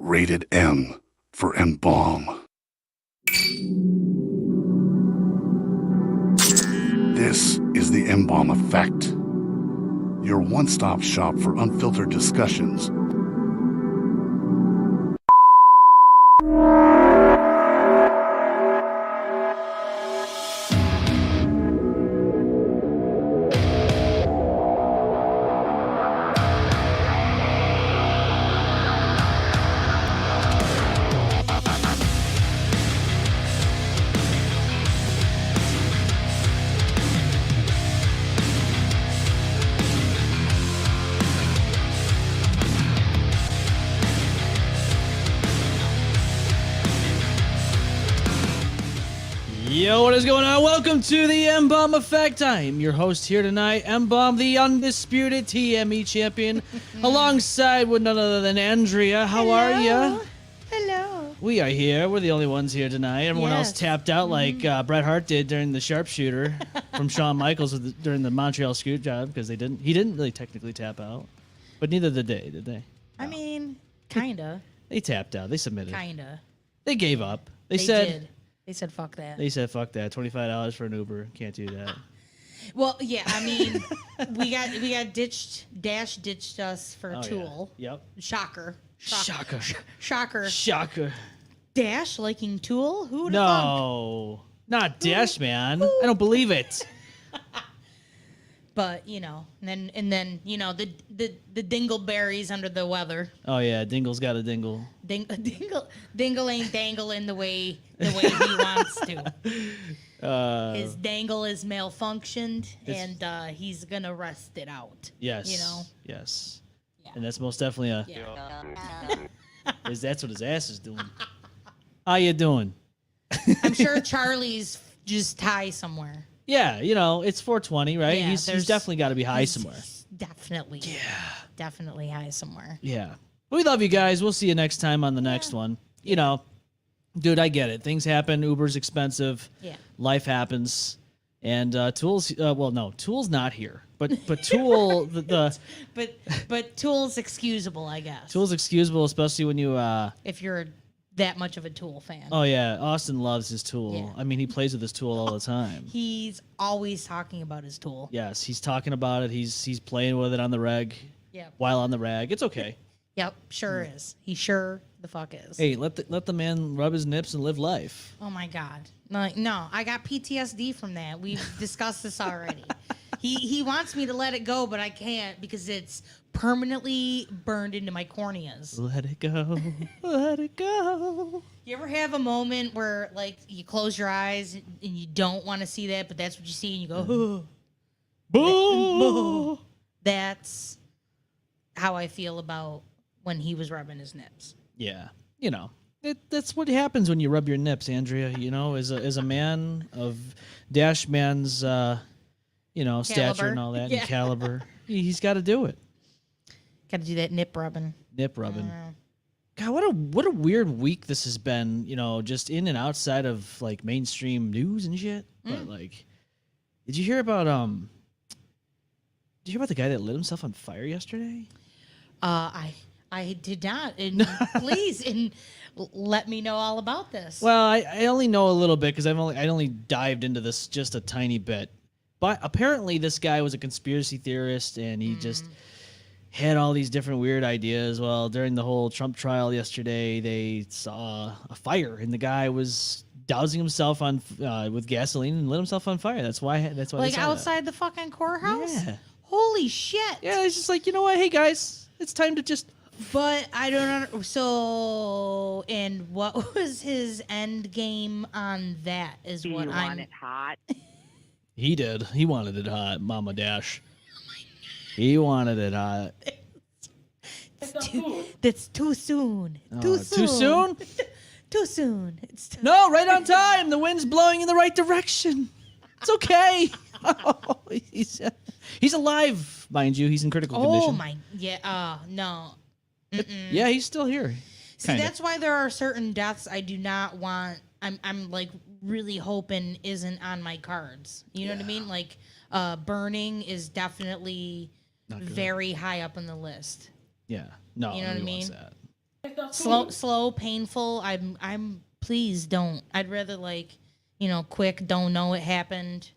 Rated M for M-Balm. This is the M-Balm Effect, your one-stop shop for unfiltered discussions. Yo, what is going on? Welcome to the M-Balm Effect. I am your host here tonight, M-Balm, the undisputed TME champion, alongside with none other than Andrea. How are you? Hello. We are here. We're the only ones here tonight. Everyone else tapped out like Bret Hart did during the sharpshooter from Shawn Michaels during the Montreal Scoot job, because he didn't really technically tap out. But neither did they? I mean, kinda. They tapped out. They submitted. Kinda. They gave up. They said fuck that. They said, fuck that. $25 for an Uber. Can't do that. Well, yeah, I mean, we got ditched. Dash ditched us for Tool. Yeah. Yep. Shocker. Shocker. Shocker. Shocker. Dash liking Tool? Who would No, not Dash, man. I don't believe it. But and then the dingleberries under the weather. Oh yeah, Dingle's got a dingle. Dingle ain't dangling the way he wants to. His dangle is malfunctioned, and he's gonna rest it out. Yes. Yes. Yeah. And that's most definitely that's what his ass is doing. How you doing? I'm sure Charlie's just high somewhere. Yeah, it's 420, right? Yeah, he's definitely got to be high somewhere. Definitely. Yeah. Definitely high somewhere. Yeah. We love you guys. We'll see you next time on the next one. Dude, I get it. Things happen. Uber's expensive. Yeah. Life happens. And Tool's Tool's not here. But Tool but Tool's excusable, I guess. Tool's excusable, especially when you if you're that much of a Tool fan. Oh yeah, Austin loves his Tool. Yeah. I mean, he plays with his Tool all the time. He's always talking about his Tool. Yes, he's talking about it. He's playing with it on the reg. Yeah. While on the rag, it's okay. Yep, sure is. He sure the fuck is. Hey, let the man rub his nips and live life. Oh my God, no, I got PTSD from that. We've discussed this already. He wants me to let it go, but I can't because it's permanently burned into my corneas. Let it go. Let it go. You ever have a moment where, like, you close your eyes and you don't want to see that, but that's what you see, and you go, oh. Boo. That's how I feel about when he was rubbing his nips. Yeah. That's what happens when you rub your nips, Andrea. As a man of Dash Man's, stature and all that, and caliber, he's got to do it. Got to do that nip rubbing. Nip rubbing. God, what a weird week this has been. Just in and outside of like mainstream news and shit. But like, did you hear about the guy that lit himself on fire yesterday? I did not. And please, let me know all about this. Well, I only know a little bit because I only dived into this just a tiny bit. But apparently, this guy was a conspiracy theorist, and he just had all these different weird ideas. Well, during the whole Trump trial yesterday, they saw a fire, and the guy was dousing himself on with gasoline and lit himself on fire. That's why. Like outside the fucking courthouse. Yeah. Holy shit. Yeah, it's just like, you know what? Hey guys, it's time to just. But I don't know. So, and what was his end game on that? Is what I want it hot. He did. He wanted it hot, Mama Dash. He wanted it hot. That's too soon. Too soon. Too soon? Too soon. No, right on time. The wind's blowing in the right direction. It's okay. Oh, he's alive, mind you. He's in critical condition. Oh my, yeah. No. Yeah, he's still here. See, that's why there are certain deaths I do not want. I'm like really hoping isn't on my cards. You know what I mean? Like, burning is definitely very high up on the list. Yeah. No, you know what I mean? That. slow, painful. Please don't. I'd rather quick. Don't know it happened.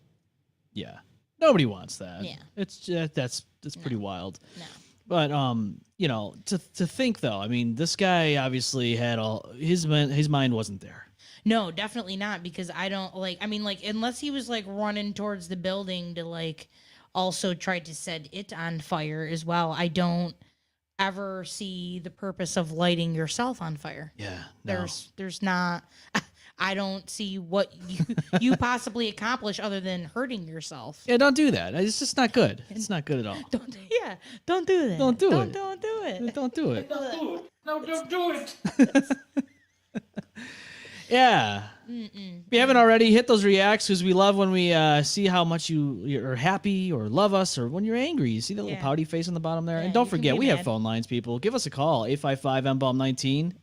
Yeah, nobody wants that. Yeah. It's that's pretty wild. No. But to think though, I mean, this guy obviously had his mind wasn't there. No, definitely not, because I don't unless he was running towards the building to also try to set it on fire as well. I don't ever see the purpose of lighting yourself on fire. Yeah. No. There's not I don't see what you possibly accomplish other than hurting yourself. Yeah, don't do that. It's just not good. It's not good at all. Don't do that. Don't do it. Don't do it. Don't do it. No, don't do it. Yeah. If you haven't already, hit those reacts, because we love when we see how much you're happy or love us, or when you're angry. You see the little pouty face on the bottom there? Yeah, and don't you can forget, be we have mad. phone lines, people. Give us a call, 855-M-Balm-19,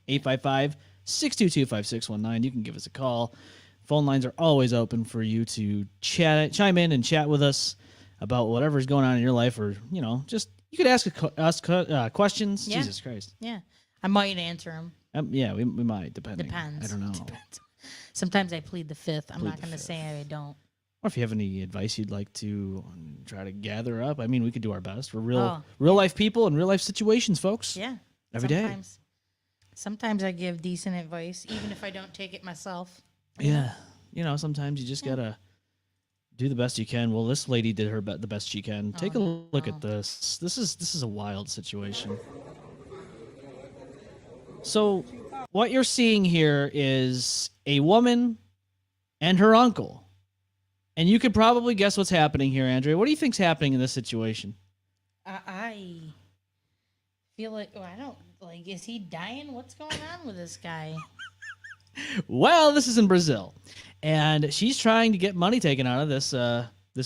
855-622-5619. You can give us a call. Phone lines are always open for you to chime in and chat with us about whatever's going on in your life, or, just, you could ask us questions. Yeah. Jesus Christ. Yeah. I might answer him. Yeah, we might, depending. Depends. I don't know. Depends. Sometimes I plead the fifth. I'm Plead not the going to fifth. say I don't. Or if you have any advice you'd like to try to gather up, I mean, we could do our best. We're real Oh. life people in real life situations, folks. Yeah. Every day. Sometimes I give decent advice, even if I don't take it myself. Yeah. Sometimes you just gotta do the best you can. Well, this lady did the best she can. Take a look at this. This is a wild situation. So, what you're seeing here is a woman and her uncle. And you could probably guess what's happening here, Andrea. What do you think's happening in this situation? I feel I don't is he dying? What's going on with this guy? Well, this is in Brazil, and she's trying to get money taken out of this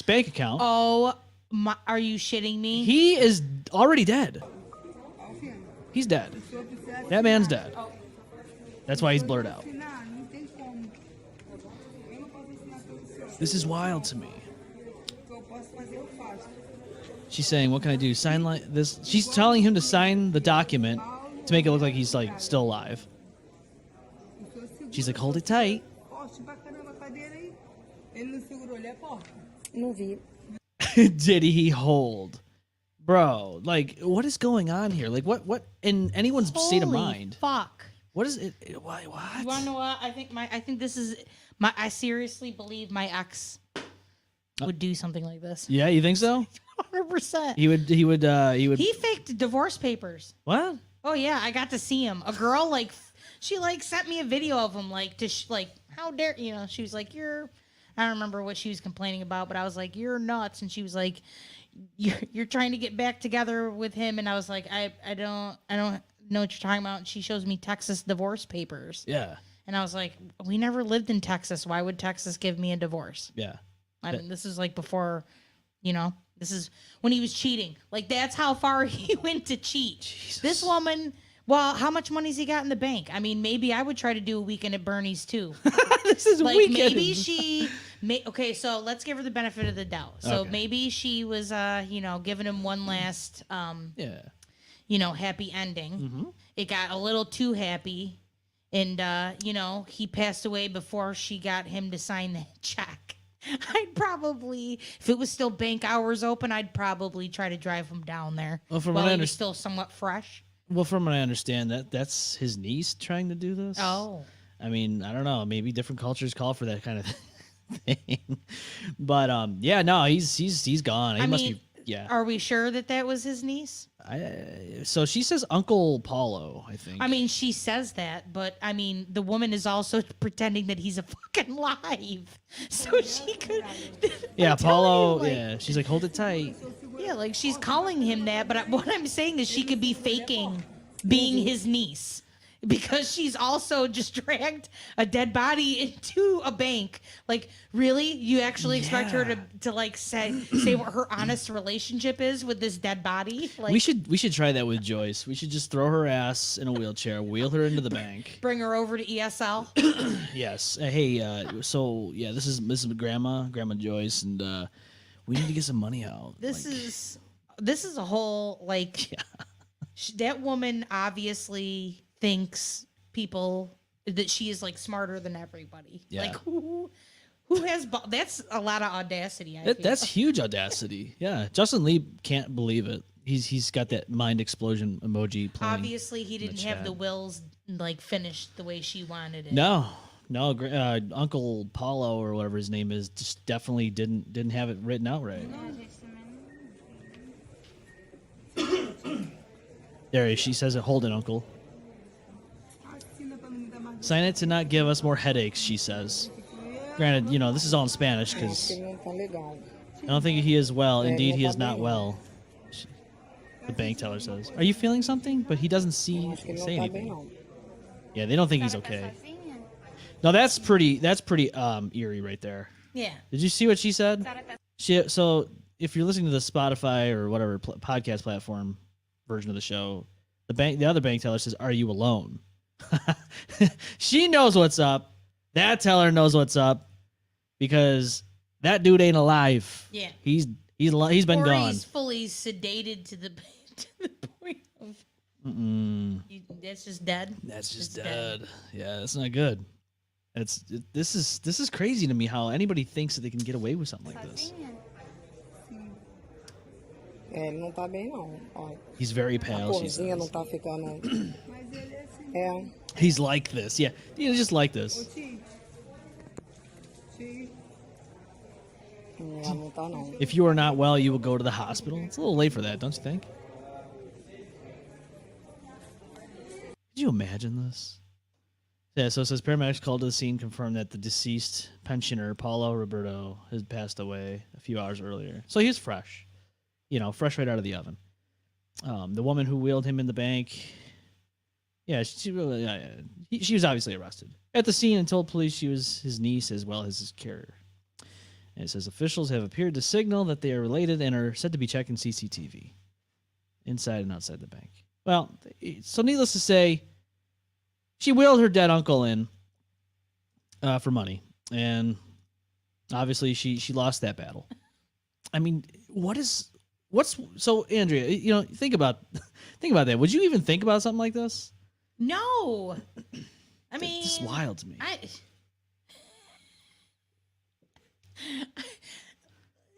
bank account. Oh, are you shitting me? He is already dead. He's dead. That man's dead. That's why he's blurred out. This is wild to me. She's saying, "What can I do? Sign this?" She's telling him to sign the document to make it look like he's still alive. She's like, "Hold it tight." Did he hold? Bro, what is going on here? What in anyone's state of Holy mind? Fuck. What is it? Why? What? You wanna know what? I think this is I seriously believe my ex would do something like this. Yeah, you think so? 100%. He would. He faked divorce papers. What? Oh yeah, I got to see him. A girl she sent me a video of him how dare she was like, I don't remember what she was complaining about, but I was like, you're nuts, and she was like, you're trying to get back together with him, and I was like, I don't know what you're talking about. And she shows me Texas divorce papers. Yeah. And I was like, we never lived in Texas. Why would Texas give me a divorce? Yeah. I mean, this is before, this is when he was cheating. That's how far he went to cheat. Jesus. This woman, well, how much money's he got in the bank? I mean, maybe I would try to do a weekend at Bernie's too. This is weekend. Maybe she, okay, so let's give her the benefit of the doubt. So Okay. maybe she was, giving him one last, Yeah. happy ending. Mm-hmm. It got a little too happy. And, he passed away before she got him to sign that check. I'd probably, if it was still bank hours open, I'd probably try to drive him down there. Well, from while what I he was underst- still somewhat fresh. Well, from what I understand, that's his niece trying to do this. Oh. I mean, I don't know. Maybe different cultures call for that kind of thing. But yeah, no, he's gone. He must be. Yeah. Are we sure that was his niece? So she says Uncle Paulo, I think. I mean, she says that, but I mean, the woman is also pretending that he's a fucking live. So she could. Yeah, I'm telling Paulo. you, Yeah, she's like, hold it tight. Yeah, she's calling him that, but what I'm saying is she could be faking being his niece. Because she's also just dragged a dead body into a bank. Really? You actually expect her to say what her honest relationship is with this dead body? We should try that with Joyce. We should just throw her ass in a wheelchair, wheel her into the bank. Bring her over to ESL. Yes. Hey. So yeah, this is Grandma Joyce, and we need to get some money out. This is a whole that woman obviously thinks people that she is like smarter than everybody. Yeah. Like who has that's a lot of audacity. I feel. That's huge audacity. Yeah, Justin Lee can't believe it. He's got that mind explosion emoji playing. Obviously he didn't have the wills like finished the way she wanted it. No, Uncle Paulo or whatever his name is just definitely didn't have it written out right. There, she says it. Hold it, Uncle. Sign it to not give us more headaches, she says. Granted, this is all in Spanish because I don't think he is well. Indeed, he is not well. The bank teller says. Are you feeling something? But he doesn't say anything. Yeah, they don't think he's okay. No, that's pretty eerie right there. Yeah. Did you see what she said? So if you're listening to the Spotify or whatever podcast platform version of the show, the other bank teller says, "Are you alone?" She knows what's up. That teller knows what's up because that dude ain't alive. Yeah. He's been or gone. He's fully sedated to the point of. That's just dead. That's just dead. Yeah, that's not good. This is crazy to me how anybody thinks that they can get away with something like this. He's very pale. She says. He's like this. Yeah, he's just like this. If you are not well, you will go to the hospital. It's a little late for that, don't you think? Could you imagine this? Yeah, so it says paramedics called to the scene confirmed that the deceased pensioner, Paulo Roberto, had passed away a few hours earlier. So he's fresh. Fresh right out of the oven. The woman who wheeled him in the bank, she was obviously arrested. At the scene and told police she was his niece as well as his carrier. And it says officials have appeared to signal that they are related and are said to be checking CCTV inside and outside the bank. Well, so needless to say, she wheeled her dead uncle in for money, and obviously she lost that battle. I mean, so Andrea, think about that. Would you even think about something like this? No. I mean, it's just wild to me.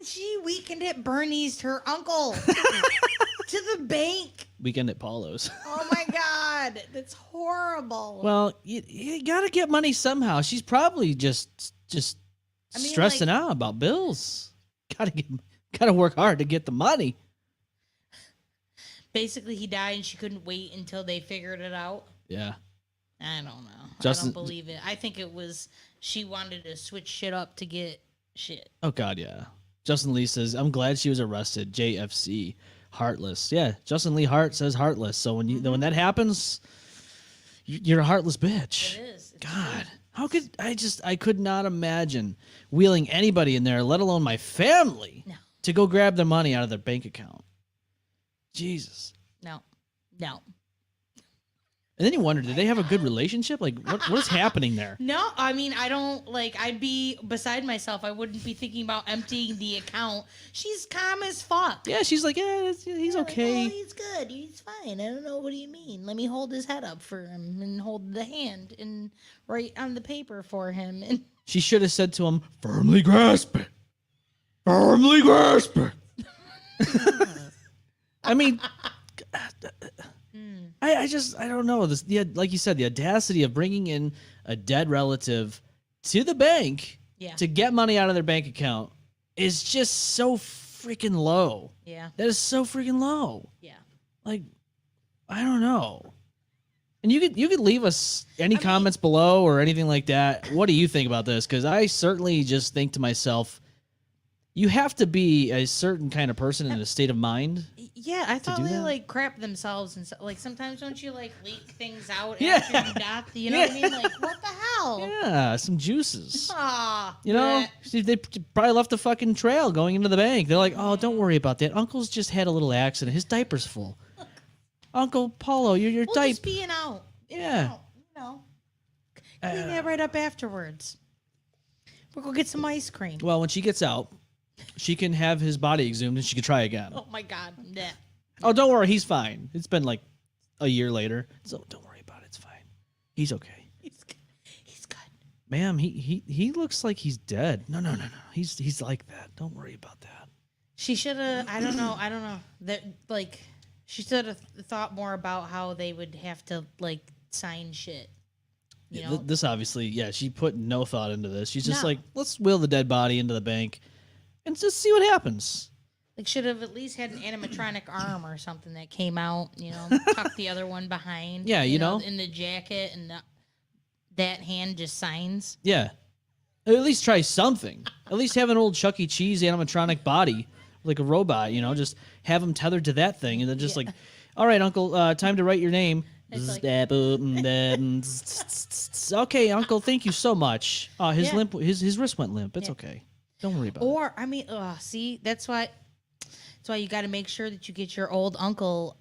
She weekend at Bernie's her uncle to the bank. Weekend at Paulo's. Oh my God, that's horrible. Well, you gotta get money somehow. She's probably just stressing out about bills. Gotta work hard to get the money. Basically, he died and she couldn't wait until they figured it out. Yeah. I don't know. I don't believe it. I think it was she wanted to switch shit up to get shit. Oh God, yeah. Justin Lee says, "I'm glad she was arrested." JFC, heartless. Yeah, Justin Lee Hart says heartless. So when that happens, you're a heartless bitch. It is. God, how could I could not imagine wheeling anybody in there, let alone my family, to go grab their money out of their bank account. Jesus. No. And then you wonder, did they have a good relationship? Like, what is happening there? No, I mean, I don't, I'd be beside myself. I wouldn't be thinking about emptying the account. She's calm as fuck. Yeah, she's like, he's okay. Oh, he's good. He's fine. I don't know. What do you mean? Let me hold his head up for him and hold the hand and write on the paper for him. And she should have said to him, "Firmly grasp it. Firmly grasp it." I mean... I don't know. Like you said, the audacity of bringing in a dead relative to the bank to get money out of their bank account is just so freaking low. Yeah. That is so freaking low. Yeah. Like, I don't know. And you could leave us any comments below or anything like that. What do you think about this? Because I certainly just think to myself, you have to be a certain kind of person in a state of mind. Yeah, I thought they crap themselves and sometimes don't you leak things out after you death? You know what I mean? Like, what the hell? Yeah, some juices. Ah, They probably left a fucking trail going into the bank. They're like, "Oh, don't worry about that. Uncle's just had a little accident. His diaper's full. Uncle Paulo, your diaper just peeing out. Yeah, clean that right up afterwards. We'll go get some ice cream. Well, when she gets out, she can have his body exhumed and she can try again. Oh my God. Nah. Oh, don't worry, he's fine. It's been like a year later, so don't worry about it. It's He's okay. He's good. He's good. Ma'am, he looks like he's dead. No. He's like that. Don't worry about that. She should have. I don't know. That like, she should have thought more about how they would have to like sign shit. You know? This obviously, she put no thought into this. She's just No. like, let's wheel the dead body into the bank and just see what happens. Like, should have at least had an animatronic arm or something that came out. Tuck the other one behind. Yeah, you know, in the jacket, and that hand just signs. Yeah, at least try something. At least have an old Chuck E. Cheese animatronic body, like a robot. Just have him tethered to that thing, and then just like, all right, Uncle, time to write your name. Like, Okay, Uncle, thank you so much. His wrist went limp. It's okay. Don't worry about it. Or I mean, see, that's why you got to make sure that you get your old uncle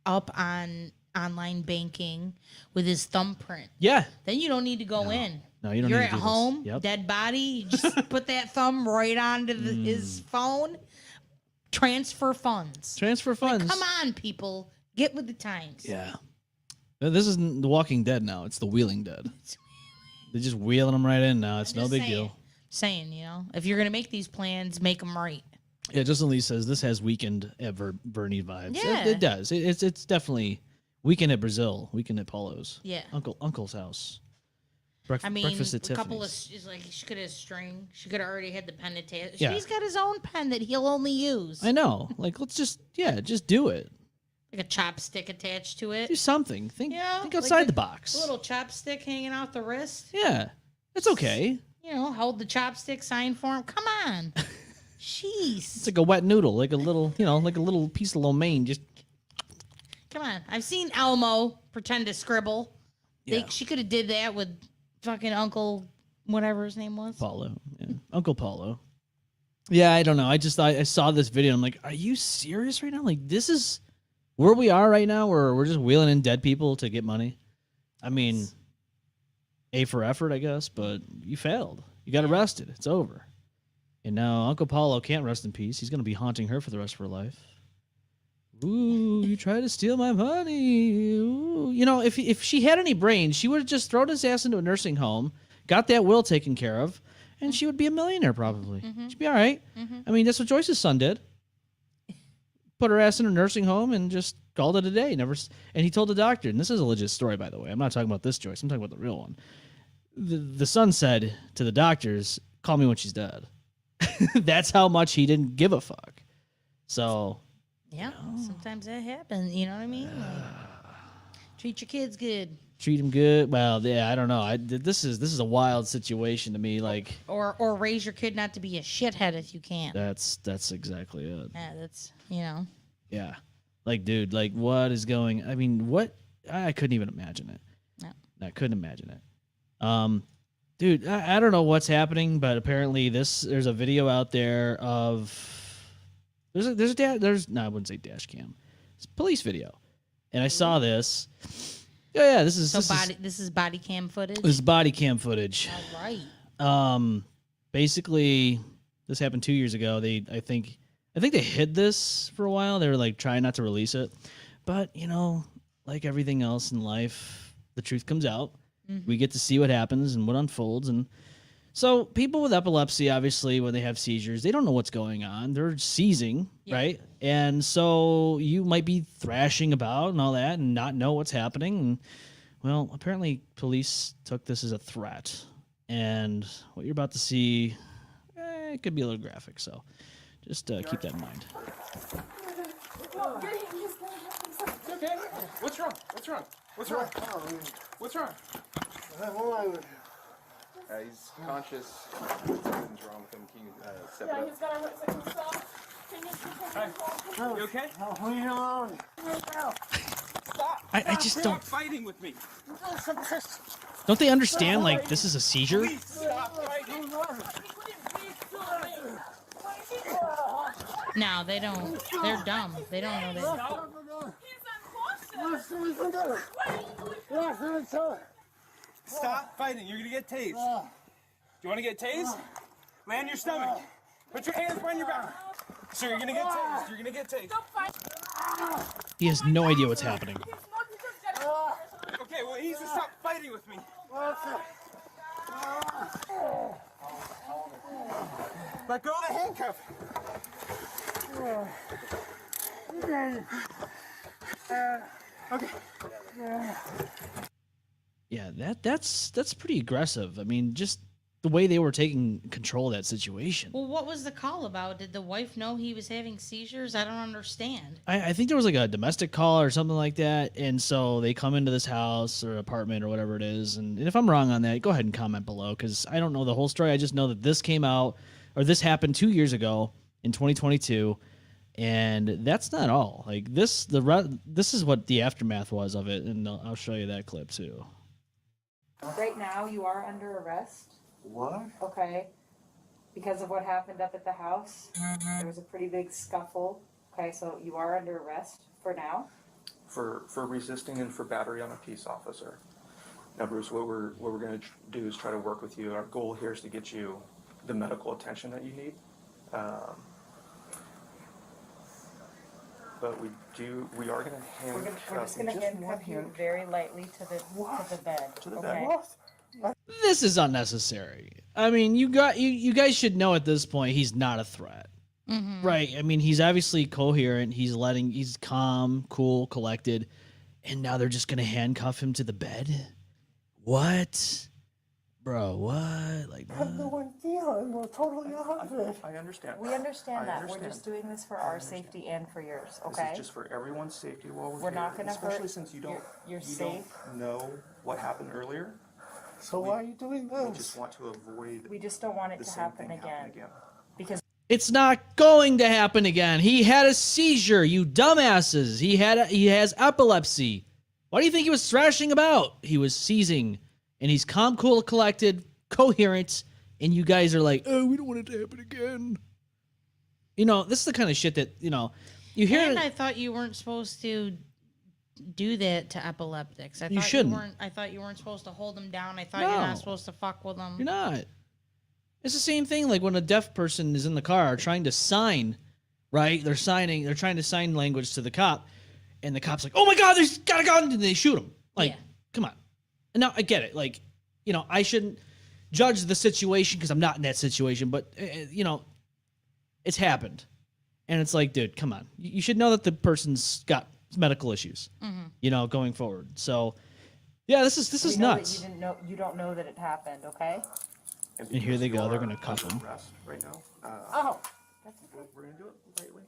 up on online banking with his thumbprint. Yeah. Then you don't need to go in. No, you don't You're need at to do this. home, Yep. dead body. You just put that thumb right onto his phone. Transfer funds. Transfer funds. Come on, people, get with the times. Yeah. This isn't The Walking Dead now. It's The Wheeling Dead. They're just wheeling them right in now. It's no big deal. Saying, if you're gonna make these plans, make them right. Yeah, Justin Lee says this has Weekend at Bernie vibes. Yeah. It does. It's definitely Weekend at Brazil. Weekend at Paulo's. Yeah. Uncle's house. I mean, Breakfast at a couple of Tiffany's. like she could have string. She could have already had the pen attached. Yeah. He's got his own pen that he'll only use. I know. Like, let's just do it. Like a chopstick attached to it. Do something. Think Like outside the box. A little chopstick hanging out the wrist. Yeah, it's okay. Hold the chopstick, sign for him. Come on. Jeez. It's like a wet noodle, like a little, like a little piece of lo mein. Just Come on. I've seen Elmo pretend to scribble. Yeah. She could have did that with fucking Uncle, whatever his name was. Paulo, Uncle Paulo. Yeah, I don't know. I saw this video. And I'm like, are you serious right now? Like, this is where we are right now, where we're just wheeling in dead people to get money. I mean, A for effort, I guess, but you failed. You got arrested. It's over. And now Uncle Paulo can't rest in peace. He's going to be haunting her for the rest of her life. Ooh, you tried to steal my money. Ooh. If she had any brains, she would have just thrown his ass into a nursing home, got that will taken care of, and she would be a millionaire probably. She'd be all right. I mean, that's what Joyce's son did. Put her ass in a nursing home and just called it a day. And he told the doctor, and this is a legit story, by the way. I'm not talking about this Joyce. I'm talking about the real one. The son said to the doctors, call me when she's dead. That's how much he didn't give a fuck. So... Yeah, sometimes that happens. You know what I mean? Like, treat your kids good. Treat them good. Well, yeah, I don't know. This is a wild situation to me. Like, or raise your kid not to be a shithead if you can. that's exactly it. Yeah, that's Yeah, like, dude, like, what is going? I mean, what? I couldn't even imagine it. No. I couldn't imagine it. Dude, I don't know what's happening, but apparently there's a video out there of. No, I wouldn't say dash cam. It's a police video, and I saw this. Yeah, this is body cam footage. This is body cam footage. All right. Basically, this happened 2 years ago. I think they hid this for a while. They were like trying not to release it, but like everything else in life, the truth comes out. Mm-hmm. We get to see what happens and what unfolds, and. So people with epilepsy, obviously, when they have seizures, they don't know what's going on. They're seizing, right? And so you might be thrashing about and all that and not know what's happening. And, well, apparently police took this as a threat. And what you're about to see, it could be a little graphic. So just keep that in mind. Okay. What's wrong? He's conscious. Something's wrong with him. Can you step it up? He's got a wet stop. Can you Hi. You okay? leave me alone? I just don't. Stop fighting with me. Don't they understand, like, this is a seizure? Please stop fighting. No, they don't. They're dumb. They don't know that. Stop fighting. You're gonna get tased. Do you want to get tased? Lay on your stomach. Put your hands behind your back. So you're gonna get tased. You're gonna get tased. He has no idea what's happening. Okay, well, he needs to stop fighting. fighting with me. Let go of the handcuff. Okay. Yeah, that's pretty aggressive. I mean, just the way they were taking control of that situation. Well, what was the call about? Did the wife know he was having seizures? I don't understand. I think there was like a domestic call or something like that, and so they come into this house or apartment or whatever it is. And if I'm wrong on that, go ahead and comment below, because I don't know the whole story. I just know that this came out, or this happened 2 years ago in 2022, and that's not all. Like this is what the aftermath was of it, and I'll show you that clip too. Right now, you are under arrest. What? Okay. Because of what happened up at the house. There was a pretty big scuffle. Okay, so you are under arrest for now. For resisting and for battery on a peace officer. Now, Bruce, what we're going to do is try to work with you. Our goal here is to get you the medical attention that you need. But we are going to handcuff We're just going to handcuff you very lightly to the bed. To the okay? bed. This is unnecessary. I mean, you guys should know at this point he's not a threat. Right? I mean, he's obviously coherent. He's calm, cool, collected, and now they're just gonna handcuff him to the bed? What? Bro, what? Like, I have no idea. I'm totally out of it. I understand. We understand I that. understand. We're just doing this for our safety and for yours, This okay? is just for everyone's safety while we're We're here. not gonna especially hurt- since you don't you're you safe. don't know what happened earlier. So why are you doing We this? just want to avoid We just don't want it the to same happen thing again. happening again. Because it's not going to happen again. He had a seizure, you dumbasses. He has epilepsy. Why do you think he was thrashing about? He was seizing, and he's calm, cool, collected, coherent, and you guys are like, oh, we don't want it to happen again. You know, this is the kind of shit that, you know, you hear And it. I thought you weren't supposed to do that to epileptics. I thought You shouldn't. I thought you weren't supposed to hold them down. I thought No. you're not supposed to fuck with them. You're not. It's the same thing like when a deaf person is in the car trying to sign, right? They're trying to sign language to the cop, and the cop's like, oh my God, there's got a gun, and they shoot him. Like, Yeah. come on. And now I get it. Like, you know, I shouldn't judge the situation because I'm not in that situation, but, you know, it's happened. And it's like, dude, come on. You should know that the person's got medical issues, you know, going forward. So, yeah, this is we know that nuts. you don't know that it happened, okay? And here they because go, you they're are gonna cuff under him. arrest right now. Oh, that's okay. We're going to do it lightly.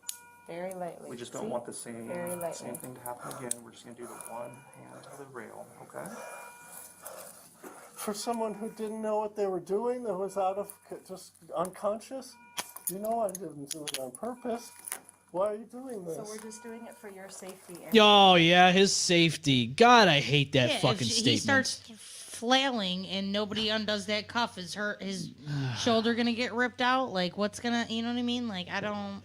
Very lightly. We just don't See? want the same Very lightly. thing to happen again. We're just going to do the one hand to the rail, okay? For someone who didn't know what they were doing, that was just unconscious, you know I didn't do it on purpose. Why are you doing this? So we're just doing it for your safety. And Oh yeah, his safety. God, I hate that Yeah, fucking if statement. he starts flailing and nobody undoes that cuff, his shoulder gonna get ripped out? Like, what's gonna, you know what I mean? Like, I don't.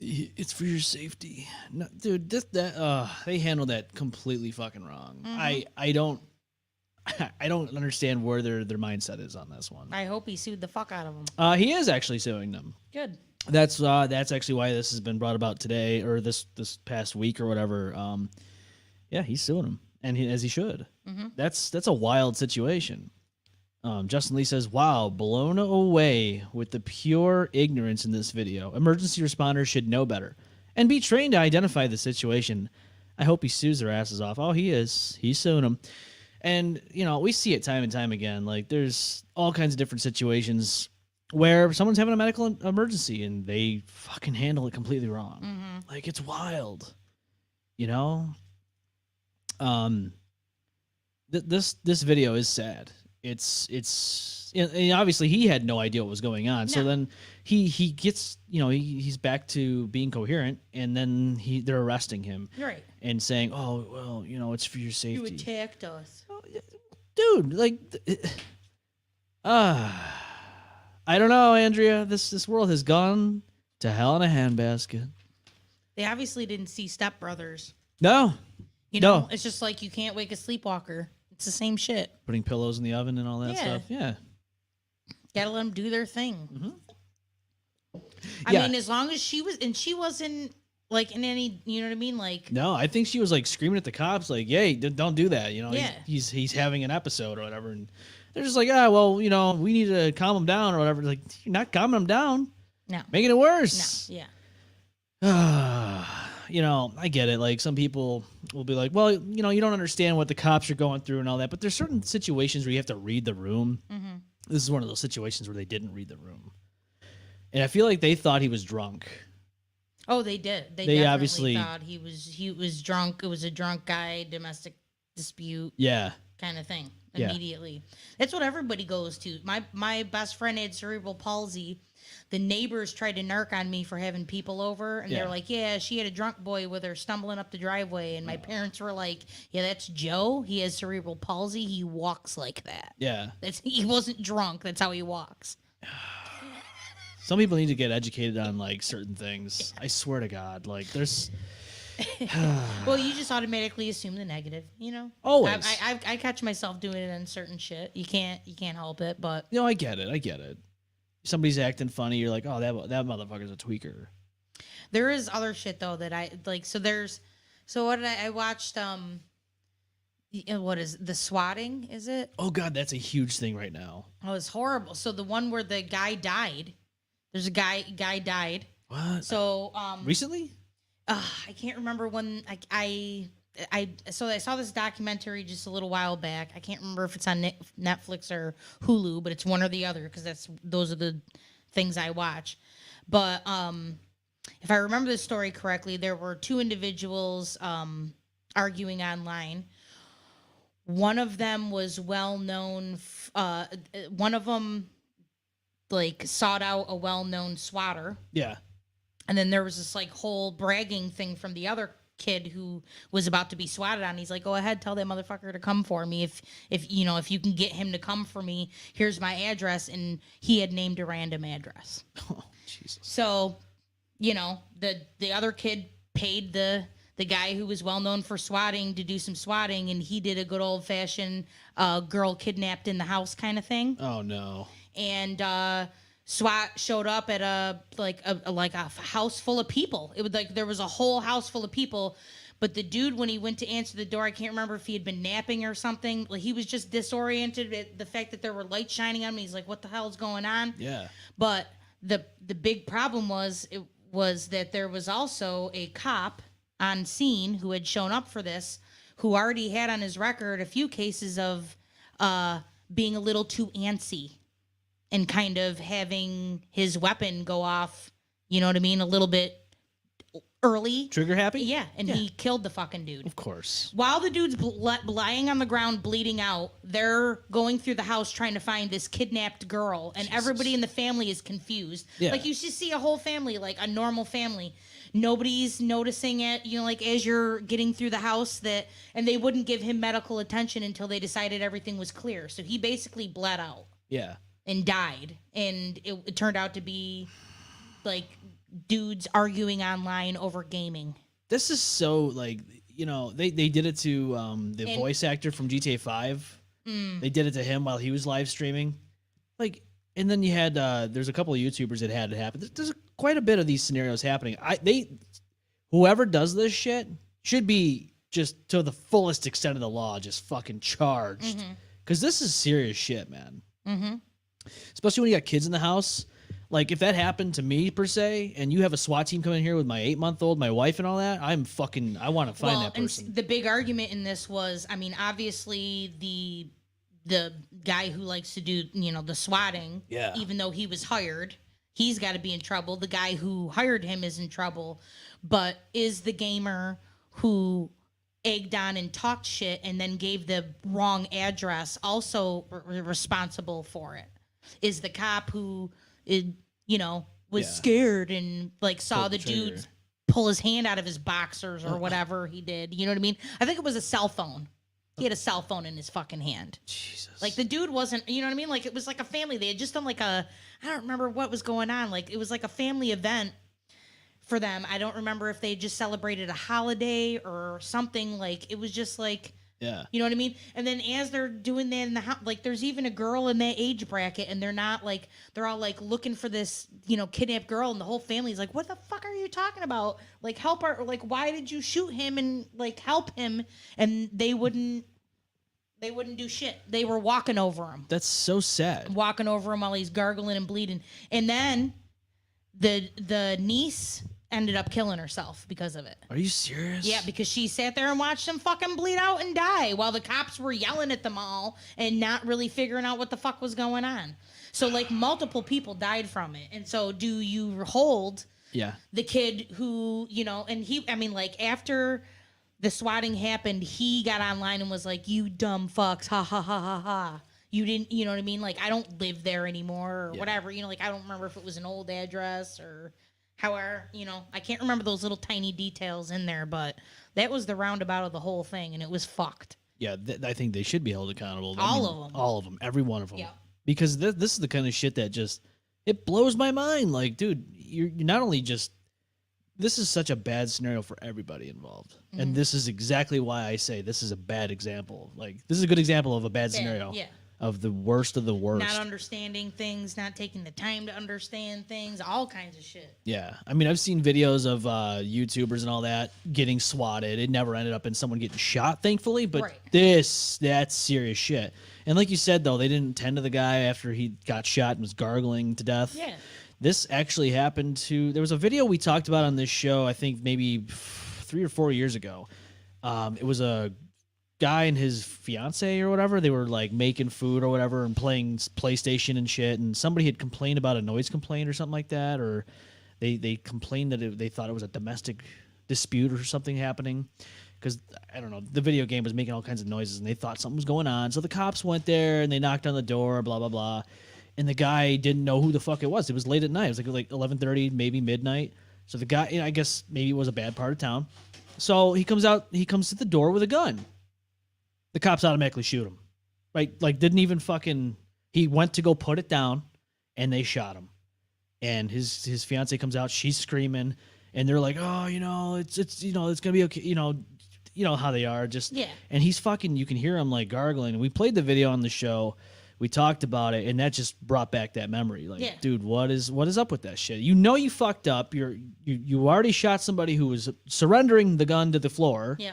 It's for your safety, no, dude. They handled that completely fucking wrong. I don't understand where their mindset is on this one. I hope he sued the fuck out of him. He is actually suing them. Good. That's actually why this has been brought about today or this past week or whatever. Yeah, he's suing him, and as he should. That's a wild situation. Justin Lee says, "Wow, blown away with the pure ignorance in this video. Emergency responders should know better and be trained to identify the situation. I hope he sues their asses off." Oh, he is. He's suing them. And, you know, we see it time and time again. Like, there's all kinds of different situations where someone's having a medical emergency and they fucking handle it completely wrong. Like, it's wild. You know? This video is sad. It's and obviously he had no idea what was going on. So No. then he gets, you know, he's back to being coherent, and then they're arresting him You're right. and saying, "Oh, well, you know, it's for your You safety." attacked us. Dude, like, I don't know, Andrea. This world has gone to hell in a handbasket. They obviously didn't see Step Brothers. No, You know, No. it's just like you can't wake a sleepwalker. It's the same shit. putting pillows in the oven and all that Yeah. stuff. Yeah, Gotta let them do their thing. I Yeah. mean, as long as she wasn't Like in any, you know what I mean? Like, No, I think she was like screaming at the cops, like, "Hey, don't do that!" You know, Yeah. he's having an episode or whatever, and they're just like, "Ah, well, you know, we need to calm him down or whatever." Like, you're not calming him down, no, making it worse. no, yeah. You know, I get it. Like some people will be like, well, you know, you don't understand what the cops are going through and all that. But there's certain situations where you have to read the room. Mm-hmm. This is one of those situations where they didn't read the room. And I feel like they thought he was drunk. Oh, they did. They They definitely obviously- thought he was drunk. It was a drunk guy, domestic dispute Yeah. kind of thing. Yeah. Immediately. That's what everybody goes to. My best friend had cerebral palsy. The neighbors tried to narc on me for having people over, and Yeah. they're like, "Yeah, she had a drunk boy with her stumbling up the driveway." And my parents were like, "Yeah, that's Joe. He has cerebral palsy. He walks like that. Yeah. He wasn't drunk. That's how he walks." Some people need to get educated on like certain things. I swear to God. Like there's Well, you just automatically assume the negative, you know. Always. I catch myself doing it on certain shit. You can't help it, but No, I get it. Somebody's acting funny, you're like, oh, that motherfucker's a tweaker. there is other shit though that I like. So what did I watched? What is the swatting? Is it? Oh God, that's a huge thing right now. Oh, it's horrible. So the one where the guy died. There's a guy died. What? So Recently? I can't remember when I saw this documentary just a little while back. I can't remember if it's on Netflix or Hulu, but it's one or the other because those are the things I watch. But if I remember the story correctly, there were two individuals arguing online. One of them was well known. One of them like sought out a well-known swatter. Yeah. And then there was this like whole bragging thing from the other kid who was about to be swatted on. He's like, "Go ahead, tell that motherfucker to come for me. If you can get him to come for me, here's my address." And he had named a random address. Oh, Jesus. So, the other kid paid the guy who was well known for swatting to do some swatting, and he did a good old fashioned girl kidnapped in the house kind of thing. Oh no. And SWAT showed up at a house full of people. It was like there was a whole house full of people, but the dude, when he went to answer the door, I can't remember if he had been napping or something. Like he was just disoriented at the fact that there were lights shining on him. He's like, "What the hell's going on?" Yeah. But the big problem was that there was also a cop on scene who had shown up for this, who already had on his record a few cases of being a little too antsy. And kind of having his weapon go off, you know what I mean, a little bit early. Trigger happy? Yeah, and he killed the fucking dude. Of course. While the dude's lying on the ground bleeding out, they're going through the house trying to find this kidnapped girl, and everybody in the family is confused. Yeah. Like you just see a whole family, like a normal family. Nobody's noticing it, like as you're getting through the house and they wouldn't give him medical attention until they decided everything was clear. So he basically bled out. Yeah. And died, and it turned out to be like dudes arguing online over gaming. This is so like they did it to the voice actor from GTA 5. They did it to him while he was live streaming, like, and then you had there's a couple of YouTubers that had it happen. There's quite a bit of these scenarios happening. Whoever does this shit should be just to the fullest extent of the law just fucking charged, because this is serious shit, man. Mm-hmm. Especially when you got kids in the house. Like, if that happened to me, per se, and you have a SWAT team coming in here with my 8-month-old, my wife and all that, I want to find that person. And the big argument in this was, I mean, obviously the guy who likes to do, the swatting, even though he was hired, he's got to be in trouble. The guy who hired him is in trouble. But is the gamer who egged on and talked shit and then gave the wrong address also responsible for it? Is the cop who, was scared and like saw the dude pull his hand out of his boxers or whatever he did? You know what I mean? I think it was a cell phone. He had a cell phone in his fucking hand. Jesus. Like the dude wasn't, you know what I mean? Like it was like a family. They had just done I don't remember what was going on. Like it was like a family event for them. I don't remember if they just celebrated a holiday or something. Like it was just like Yeah. You know what I mean? And then as they're doing that in the house, like there's even a girl in that age bracket, and they're not like, they're all like looking for this, you know, kidnapped girl, and the whole family's like, what the fuck are you talking about? Like, help her, like, why did you shoot him and like help him? And they wouldn't do shit. They were walking over him. That's so sad. Walking over him while he's gargling and bleeding. And then the niece ended up killing herself because of it. Are you serious? Yeah, because she sat there and watched him fucking bleed out and die while the cops were yelling at them all and not really figuring out what the fuck was going on. So like multiple people died from it. And so do you hold the kid who, you know, and he, I mean, like after the swatting happened, he got online and was like, you dumb fucks, ha ha ha ha ha. You didn't, you know what I mean? Like, I don't live there anymore or whatever. You know, like, I don't remember if it was an old address or however, you know, I can't remember those little tiny details in there, but that was the roundabout of the whole thing, and it was fucked. Yeah, I think they should be held accountable. All of them. All of them. Every one of them. Yeah. Because this is the kind of shit that just, it blows my mind. Like, dude, you're not only just, this is such a bad scenario for everybody involved. Mm-hmm. And this is exactly why I say this is a bad example. Like, this is a good example of a bad scenario. Yeah. Of the worst of the worst. Not understanding things, not taking the time to understand things, all kinds of shit. Yeah. I mean, I've seen videos of YouTubers and all that getting swatted. It never ended up in someone getting shot, thankfully, but that's serious shit. And like you said, though, they didn't tend to the guy after he got shot and was gargling to death. Yeah. This actually happened to, there was a video we talked about on this show, I think maybe 3 or 4 years ago. It was a guy and his fiance or whatever. They were like making food or whatever and playing PlayStation and shit, and somebody had complained about a noise complaint or something like that, or they complained that they thought it was a domestic dispute or something happening, because I don't know, the video game was making all kinds of noises and they thought something was going on. So the cops went there and they knocked on the door, blah blah blah, and the guy didn't know who the fuck it was. It was late at night. It was like 11:30, maybe midnight. So the guy, I guess maybe it was a bad part of town. So he comes to the door with a gun. The cops automatically shoot him, right? Like, didn't even fucking, he went to go put it down and they shot him. And his fiance comes out, she's screaming, and they're like, oh, you know, it's you know, it's gonna be okay, you know how they are, just, and he's fucking, you can hear him like gargling. We played the video on the show, we talked about it, and that just brought back that memory. Like, dude, what is up with that shit? You know, you fucked up. You already shot somebody who was surrendering the gun to the floor. Yeah.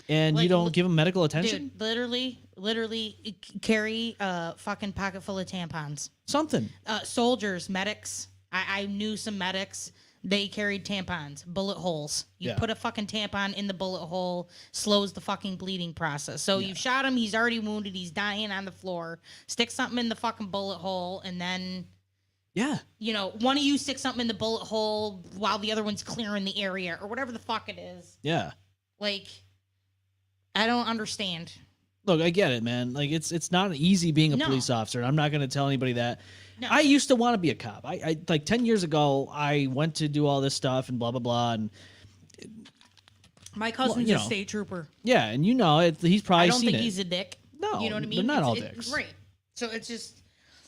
And like, you don't give them medical attention? Dude, literally carry a fucking pocket full of tampons. Something. Soldiers, medics. I knew some medics. They carried tampons, bullet holes. You put a fucking tampon in the bullet hole, slows the fucking bleeding process. So you've shot him, he's already wounded, he's dying on the floor. Stick something in the fucking bullet hole, and then... Yeah. You know, one of you stick something in the bullet hole while the other one's clearing the area, or whatever the fuck it is. Yeah. Like... I don't understand. Look, I get it, man. Like, it's not easy being a police officer. I'm not going to tell anybody that. No. I used to want to be a cop. I like 10 years ago, I went to do all this stuff and blah, blah, blah. And my cousin's a state trooper. Yeah, and you know, he's probably seen it. I don't think he's a dick. No, you know what I mean? They're not all dicks. Right. So it's just,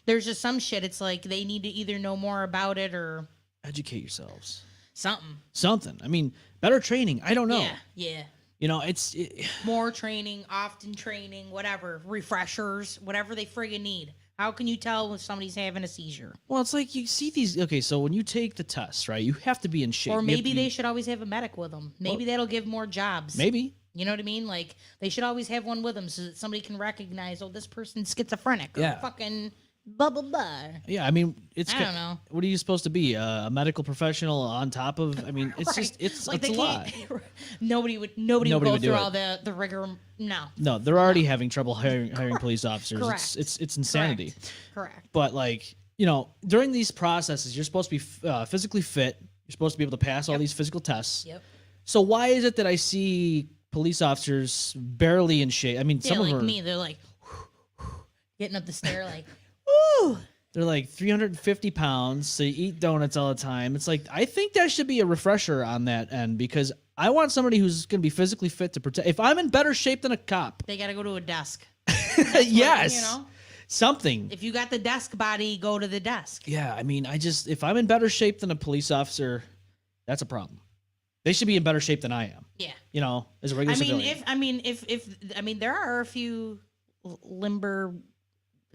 there's just some shit. It's like they need to either know more about it or... Educate yourselves. Something. I mean, better training. I don't know. Yeah. You know, more training, often training, whatever, refreshers, whatever they friggin' need. How can you tell if somebody's having a seizure? Well, it's like you see these. Okay, so when you take the test, right, you have to be in shape. Or maybe they should always have a medic with them. Maybe that'll give more jobs. Maybe. You know what I mean? Like, they should always have one with them so that somebody can recognize, oh, this person's schizophrenic or fucking blah, blah, blah. Yeah, I mean, I don't know. What are you supposed to be? A medical professional on top of, I mean, it's just, it's a lot. Nobody would go through all the rigor. No, they're already having trouble hiring police officers. Correct. It's insanity. Correct. But like, you know, during these processes, you're supposed to be physically fit. You're supposed to be able to pass all these physical tests. Yep. So why is it that I see police officers barely in shape? I mean, some like of them me, they're like getting up the stair like, woo! They're like 350 pounds. They eat donuts all the time. It's like, I think that should be a refresher on that end, because I want somebody who's going to be physically fit to protect. If I'm in better shape than a cop, they got to go to a desk. Yes. You know? Something. If you got the desk body, go to the desk. Yeah. I mean, if I'm in better shape than a police officer, that's a problem. They should be in better shape than I am. Yeah. You know, as a regular civilian. if there are a few limber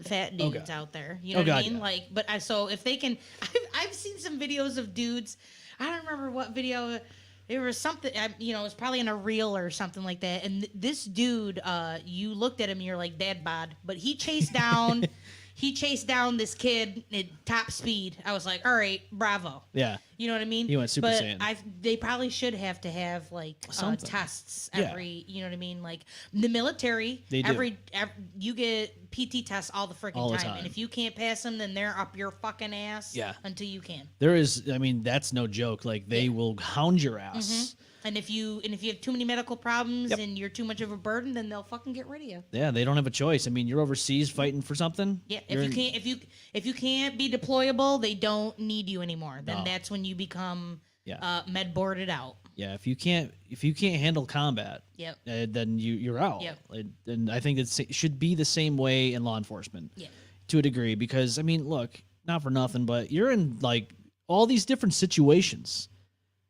fat dudes out there, you know what I mean? Yeah. Like, but so if they can, I've seen some videos of dudes. I don't remember what video. It was something, it was probably in a reel or something like that. And this dude, you looked at him, and you're like, dad bod, but he chased down. He chased down this kid at top speed. I was like, all right, bravo. Yeah. You know what I mean? He went Super Saiyan. They probably should have to have like tests every, you know what I mean? Like the military, they do. every you get PT tests all the freaking time. And if you can't pass them, then they're up your fucking ass until you can. There is, that's no joke. Like they will hound your ass. Mm-hmm. And if you have too many medical problems and you're too much of a burden, then they'll fucking get rid of you. Yeah, they don't have a choice. I mean, you're overseas fighting for something. Yeah, if you can't be deployable, they don't need you anymore. Then that's when you become med boarded out. Yeah, if you can't handle combat, then you're out. Yep. And I think it should be the same way in law enforcement. Yeah. To a degree, because I mean, look, not for nothing, but you're in like all these different situations.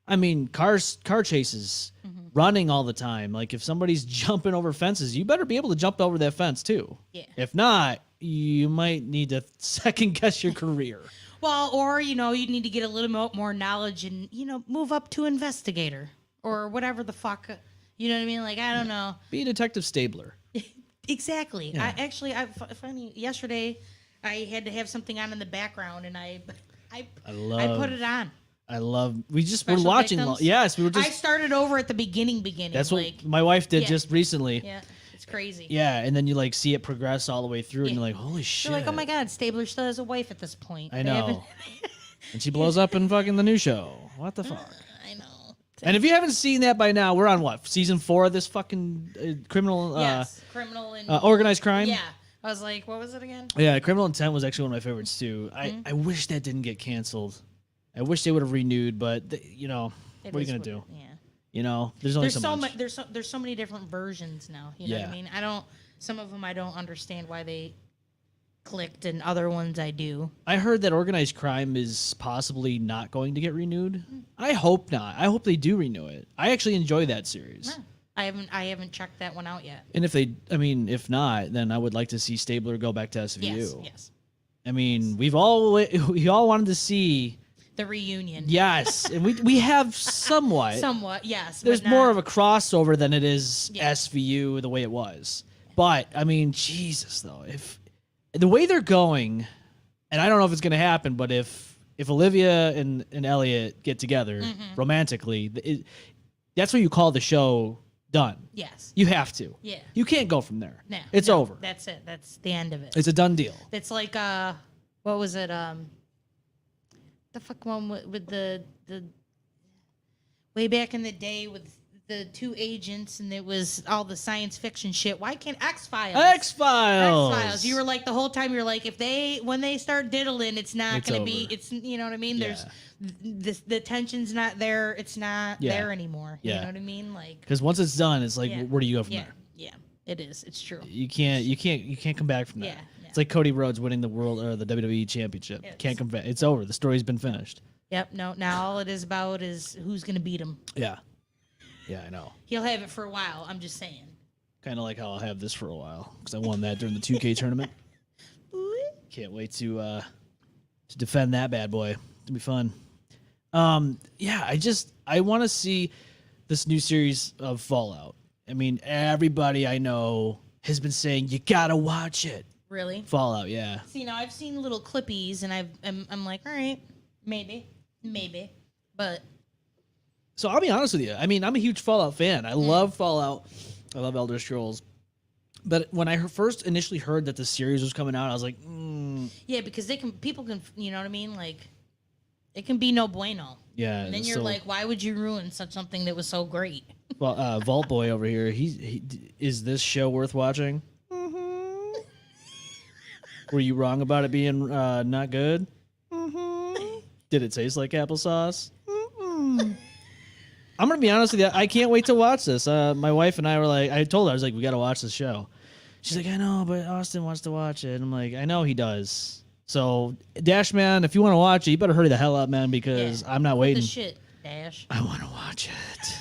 I mean, car chases, running all the time. Like if somebody's jumping over fences, you better be able to jump over that fence too. Yeah. If not, you might need to second guess your career. Well, or you need to get a little more knowledge and move up to investigator or whatever the fuck. You know what I mean? Like I don't know. Be a Detective Stabler. Exactly. Yeah. I funny yesterday I had to have something on in the background and I put it on. We're watching. Yes, we were just. I started over at the beginning. That's what my wife did just recently. Yeah, it's crazy. Yeah, and then you like see it progress all the way through, and you're like, holy shit! You're like, oh my god, Stabler still has a wife at this point. I know. And she blows up in fucking the new show. What the fuck? I know. And if you haven't seen that by now, we're on what, season 4 of this fucking criminal? Criminal and organized crime. Yeah. I was like, what was it again? Yeah, Criminal Intent was actually one of my favorites too. I wish that didn't get canceled. I wish they would have renewed, but what are you gonna do? Yeah. There's only so much. There's so many different versions now. You know what I mean? Some of them I don't understand why they clicked, and other ones I do. I heard that Organized Crime is possibly not going to get renewed. I hope not. I hope they do renew it. I actually enjoy that series. No, I haven't checked that one out yet. And if not, then I would like to see Stabler go back to SVU. Yes. I mean, we all wanted to see the reunion. Yes, and we have somewhat. Somewhat, yes. There's more of a crossover than it is SVU the way it was. But I mean, Jesus though, if the way they're going, and I don't know if it's going to happen, but if Olivia and Elliot get together romantically, that's what you call the show done. Yes. You have to. Yeah. You can't go from there. No, it's over. That's it. That's the end of it. It's a done deal. It's like what was it? The fuck one with the way back in the day with the 2 agents, and it was all the science fiction shit. Why can't X-Files? X-Files. You were like the whole time. You're like, when they start diddling, it's not going to be. It's you know what I mean. Yeah. There's the tension's not there. It's not there anymore. Yeah. You know what I mean? Like because once it's done, it's like where do you go from there? Yeah, it is. It's true. You can't come back from that. Yeah. It's like Cody Rhodes winning the the WWE championship. Can't come back. It's over. The story's been finished. Yep. No. Now all it is about is who's going to beat him. Yeah. Yeah, I know. He'll have it for a while. I'm just saying. Kind of like how I'll have this for a while because I won that during the 2K tournament. Can't wait to defend that bad boy. It'll be fun. Yeah, I want to see this new series of Fallout. I mean, everybody I know has been saying you gotta watch it. Really? Fallout, yeah. See, now I've seen little clippies, and I'm like, all right, maybe, but. So I'll be honest with you. I mean, I'm a huge Fallout fan. I love Fallout. I love Elder Scrolls. But when I first initially heard that the series was coming out, I was like, Yeah, because people can, you know what I mean? Like, it can be no bueno. Yeah. And then you're like, why would you ruin such something that was so great? Well, Vault Boy over here, is this show worth watching? Mm-hmm. Were you wrong about it being not good? Mm-hmm. Did it taste like applesauce? Mm-mm. I'm going to be honest with you. I can't wait to watch this. My wife and I were like, I told her, I was like, we got to watch this show. She's like, I know, but Austin wants to watch it. And I'm like, I know he does. So, Dash Man, if you want to watch it, you better hurry the hell up, man, because I'm not waiting. The shit. Dash. I want to watch it.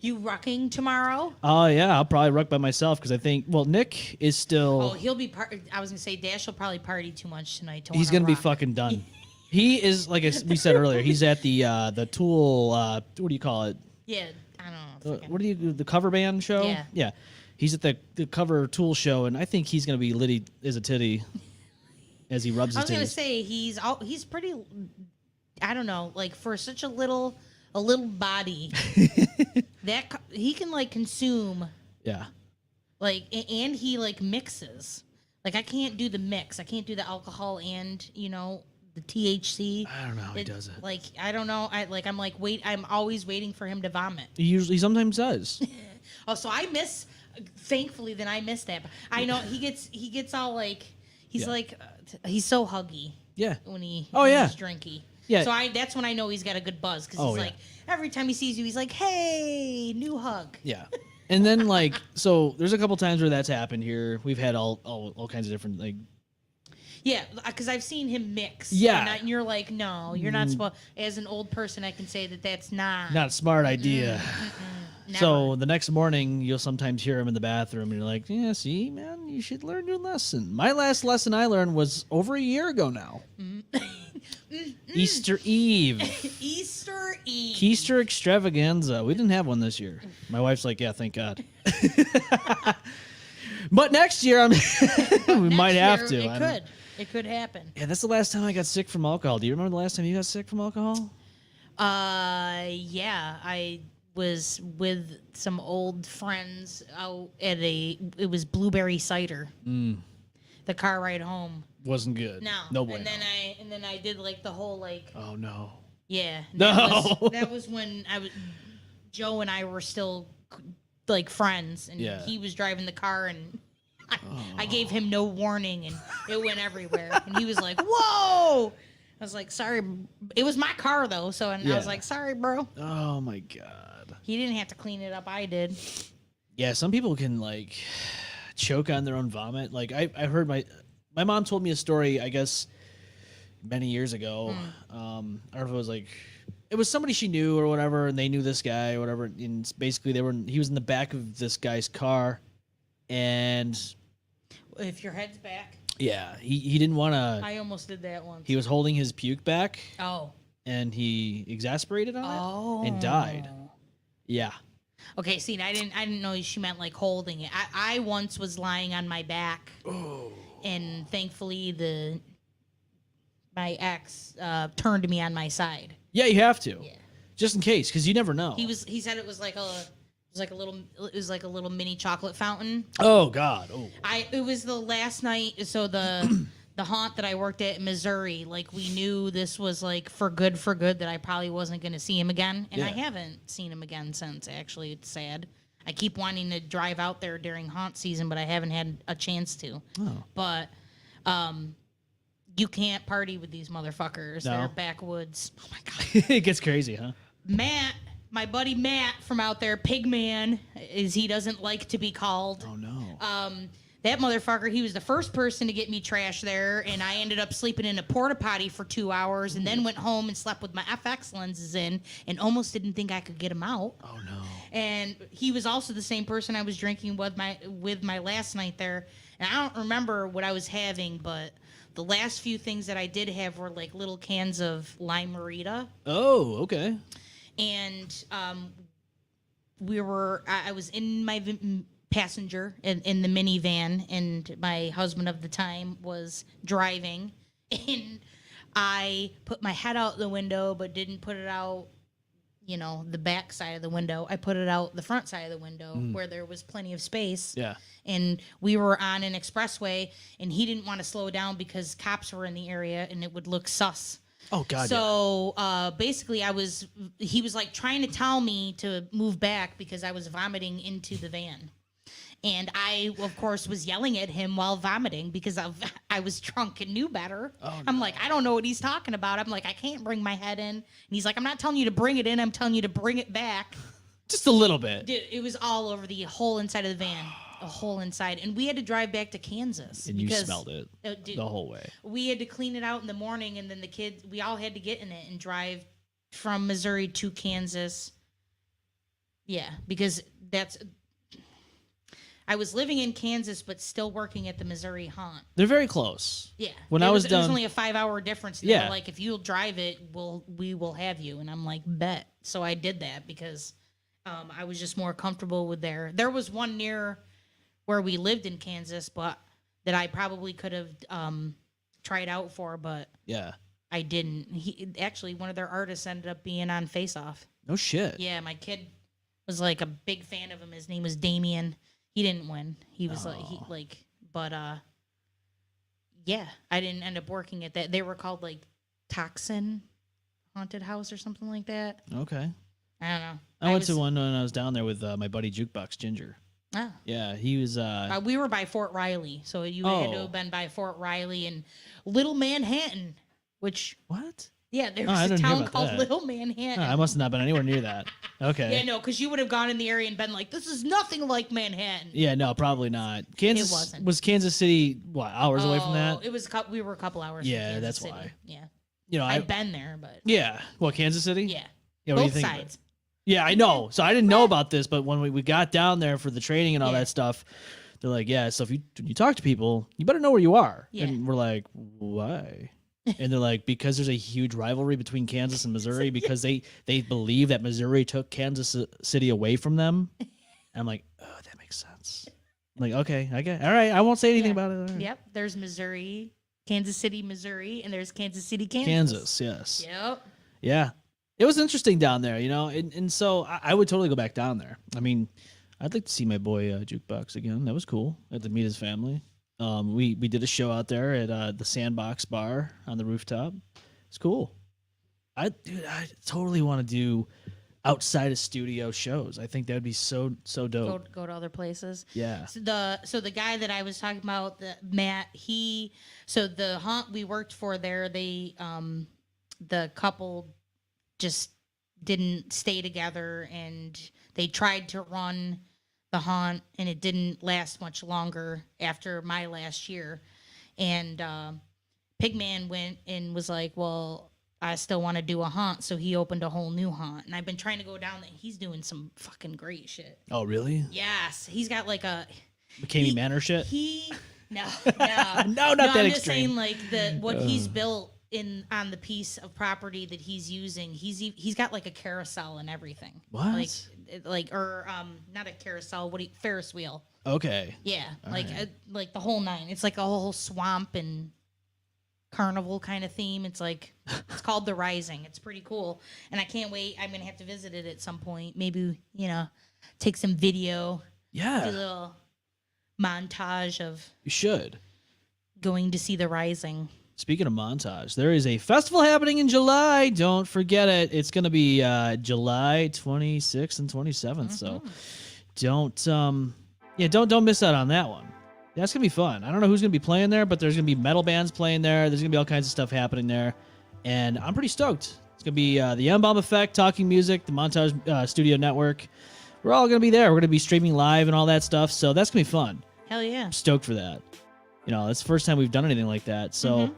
You rucking tomorrow? Oh, yeah. I'll probably ruck by myself because I think, well, Nick is still. Oh, he'll be I was going to say, Dash will probably party too much tonight. He's going to be fucking done. He is, like we said earlier, he's at the Tool, what do you call it? Yeah, I don't know. What do you do? The cover band show? Yeah. Yeah. He's at the cover Tool show, and I think he's going to be litty as a titty as he rubs I his was going to titties. say, he's pretty, I don't know, like for such a little body, that he can like consume, Yeah. like, and he like mixes. Like I can't do the mix. I can't do the alcohol and, the THC. I don't know how he does it. Like I don't know. I'm always waiting for him to vomit. He sometimes does. Oh, so I miss. Thankfully, then I missed that. But I know he gets all like he's like he's so huggy. Yeah. When he's drinky. Yeah. So that's when I know he's got a good buzz because he's like every time he sees you, he's like, "Hey, new hug." Yeah. And then so there's a couple times where that's happened here. We've had all kinds of different Yeah, because I've seen him mix. Yeah. And you're like, no, you're not supposed. As an old person, I can say that's not not a smart idea. Never. So the next morning, you'll sometimes hear him in the bathroom, and you're like, "Yeah, see, man, you should learn your lesson." My last lesson I learned was over a year ago now. Easter Eve. Easter Eve. Keister extravaganza. We didn't have one this year. My wife's like, "Yeah, thank God." But next year, we might have to. It could happen. Yeah, that's the last time I got sick from alcohol. Do you remember the last time you got sick from alcohol? Yeah, I was with some old friends out at it was blueberry cider. The car ride home Wasn't good. no way. and then I did like the whole like Oh no. yeah No. that was when Joe and I were still like friends, and he was driving the car, and I gave him no warning, and it went everywhere, and he was like, "Whoa!" I was like, "Sorry." It was my car though, so I was like, "Sorry, bro." Oh my God. He didn't have to clean it up. I did. Yeah, some people can choke on their own vomit. Like I heard my mom told me a story, I guess many years ago. I don't know if it was it was somebody she knew or whatever, and they knew this guy or whatever. And basically he was in the back of this guy's car, and If your head's back. yeah, he didn't want to. I almost did that once. He was holding his puke back, Oh. and he exasperated on Oh. it and died. Yeah. Okay, see, I didn't know she meant like holding it. I once was lying on my back. Oh. And thankfully my ex turned me on my side. Yeah, you have to. Yeah. Just in case, because you never know. He said it was like a little mini chocolate fountain. Oh God. Oh. It was the last night, so the haunt that I worked at in Missouri, like we knew this was like for good that I probably wasn't going to see him again, and I haven't seen him again since. Actually, it's sad. I keep wanting to drive out there during haunt season, but I haven't had a chance to. Oh. But you can't party with these motherfuckers. No. They're backwoods. Oh my God. It gets crazy, huh? Matt, my buddy Matt from out there, Pigman, as he doesn't like to be called. Oh no. That motherfucker, he was the first person to get me trashed there, and I ended up sleeping in a porta potty for 2 hours, and then went home and slept with my FX lenses in, and almost didn't think I could get them out. Oh no. And he was also the same person I was drinking with my last night there, and I don't remember what I was having, but the last few things that I did have were like little cans of Lime-A-Rita. Oh, okay. And I was in my passenger in the minivan, and my husband of the time was driving, and I put my head out the window but didn't put it out the back side of the window. I put it out the front side of the window where there was plenty of space. Yeah. And we were on an expressway, and he didn't want to slow down because cops were in the area and it would look sus. Oh God. So basically, he was like trying to tell me to move back because I was vomiting into the van. And I, of course, was yelling at him while vomiting because I was drunk and knew better. Oh, no. I'm like, I don't know what he's talking about. I'm like, I can't bring my head in. And he's like, I'm not telling you to bring it in. I'm telling you to bring it back. Just a little bit. Dude, it was all over the whole inside of the van. A whole inside. And we had to drive back to Kansas. And you smelled it dude, the whole way. We had to clean it out in the morning, and then the kids, we all had to get in it and drive from Missouri to Kansas. Yeah, because I was living in Kansas, but still working at the Missouri haunt. They're very close. Yeah. When it I was It was done, only a 5-hour difference. They were like, if you'll drive it, we will have you. And I'm like, bet. So I did that because I was just more comfortable with there. There was one near where we lived in Kansas, but that I probably could have tried out for, but yeah. I didn't. Actually, one of their artists ended up being on Face Off. No shit. Yeah, my kid was like a big fan of him. His name was Damien. He didn't win. He was yeah, I didn't end up working at that. They were called like Toxin Haunted House or something like that. Okay. I don't know. I went to one when I was down there with my buddy Jukebox Ginger. Oh. Yeah, he was. We were by Fort Riley, so you had to have been by Fort Riley and Little Manhattan, which what? Yeah, there was a town called Little Manhattan. I must have not been anywhere near that. Okay. Yeah, no, because you would have gone in the area and been like, "This is nothing like Manhattan." Yeah, no, probably not. Kansas It wasn't. Was Kansas City what hours away from that? It was. We were a couple hours. Yeah, from Kansas that's City. why. Yeah, You know, I've been there, but yeah. What, Kansas City? yeah, Yeah. What do you both think of it? sides. Yeah, I know. So I didn't know about this, but when we got down there for the training and all Yeah. that stuff, they're like, yeah. So when you talk to people, you better know where you are. Yeah. And we're like, why? And they're like, because there's a huge rivalry between Kansas and Missouri because they believe that Missouri took Kansas City away from them. And I'm like, oh, that makes sense. I'm like, okay, I get. All right, I won't say anything about it. All right. Yep. There's Missouri, Kansas City, Missouri, and there's Kansas City, Kansas. Kansas, yes. Yep. Yeah. It was interesting down there, you know, and so I would totally go back down there. I mean, I'd like to see my boy Jukebox again. That was cool. I had to meet his family. We did a show out there at the Sandbox Bar on the rooftop. It's cool. I totally want to do outside of studio shows. I think that would be so dope. Go to other places. Yeah. So the guy that I was talking about, Matt, the haunt we worked for there, they the couple just didn't stay together and they tried to run the haunt and it didn't last much longer after my last year. And Pigman went and was like, well, I still want to do a haunt. So he opened a whole new haunt. And I've been trying to go down there. He's doing some fucking great shit. Oh, really? Yes. He's got like a... McKamey Manor shit? No, not that I'm extreme. just saying like what he's built on the piece of property that he's using. He's got like a carousel and everything. What? Not a carousel. Ferris wheel. Okay. Yeah, All like the whole nine. It's like a whole swamp and carnival kind of theme. It's like it's called The Rising. It's pretty cool, and I can't wait. I'm gonna have to visit it at some point. Maybe take some video. Yeah. Do a little montage of. You should. Going to see The Rising. Speaking of montage, there is a festival happening in July. Don't forget it. It's going to be July 26th and 27th. So don't miss out on that one. That's going to be fun. I don't know who's going to be playing there, but there's going to be metal bands playing there. There's going to be all kinds of stuff happening there. And I'm pretty stoked. It's going to be the M-Balm Effect, Talking Music, the Montage Studio Network. We're all going to be there. We're going to be streaming live and all that stuff. So that's going to be fun. Hell yeah. I'm stoked for that. It's the first time we've done anything like that. So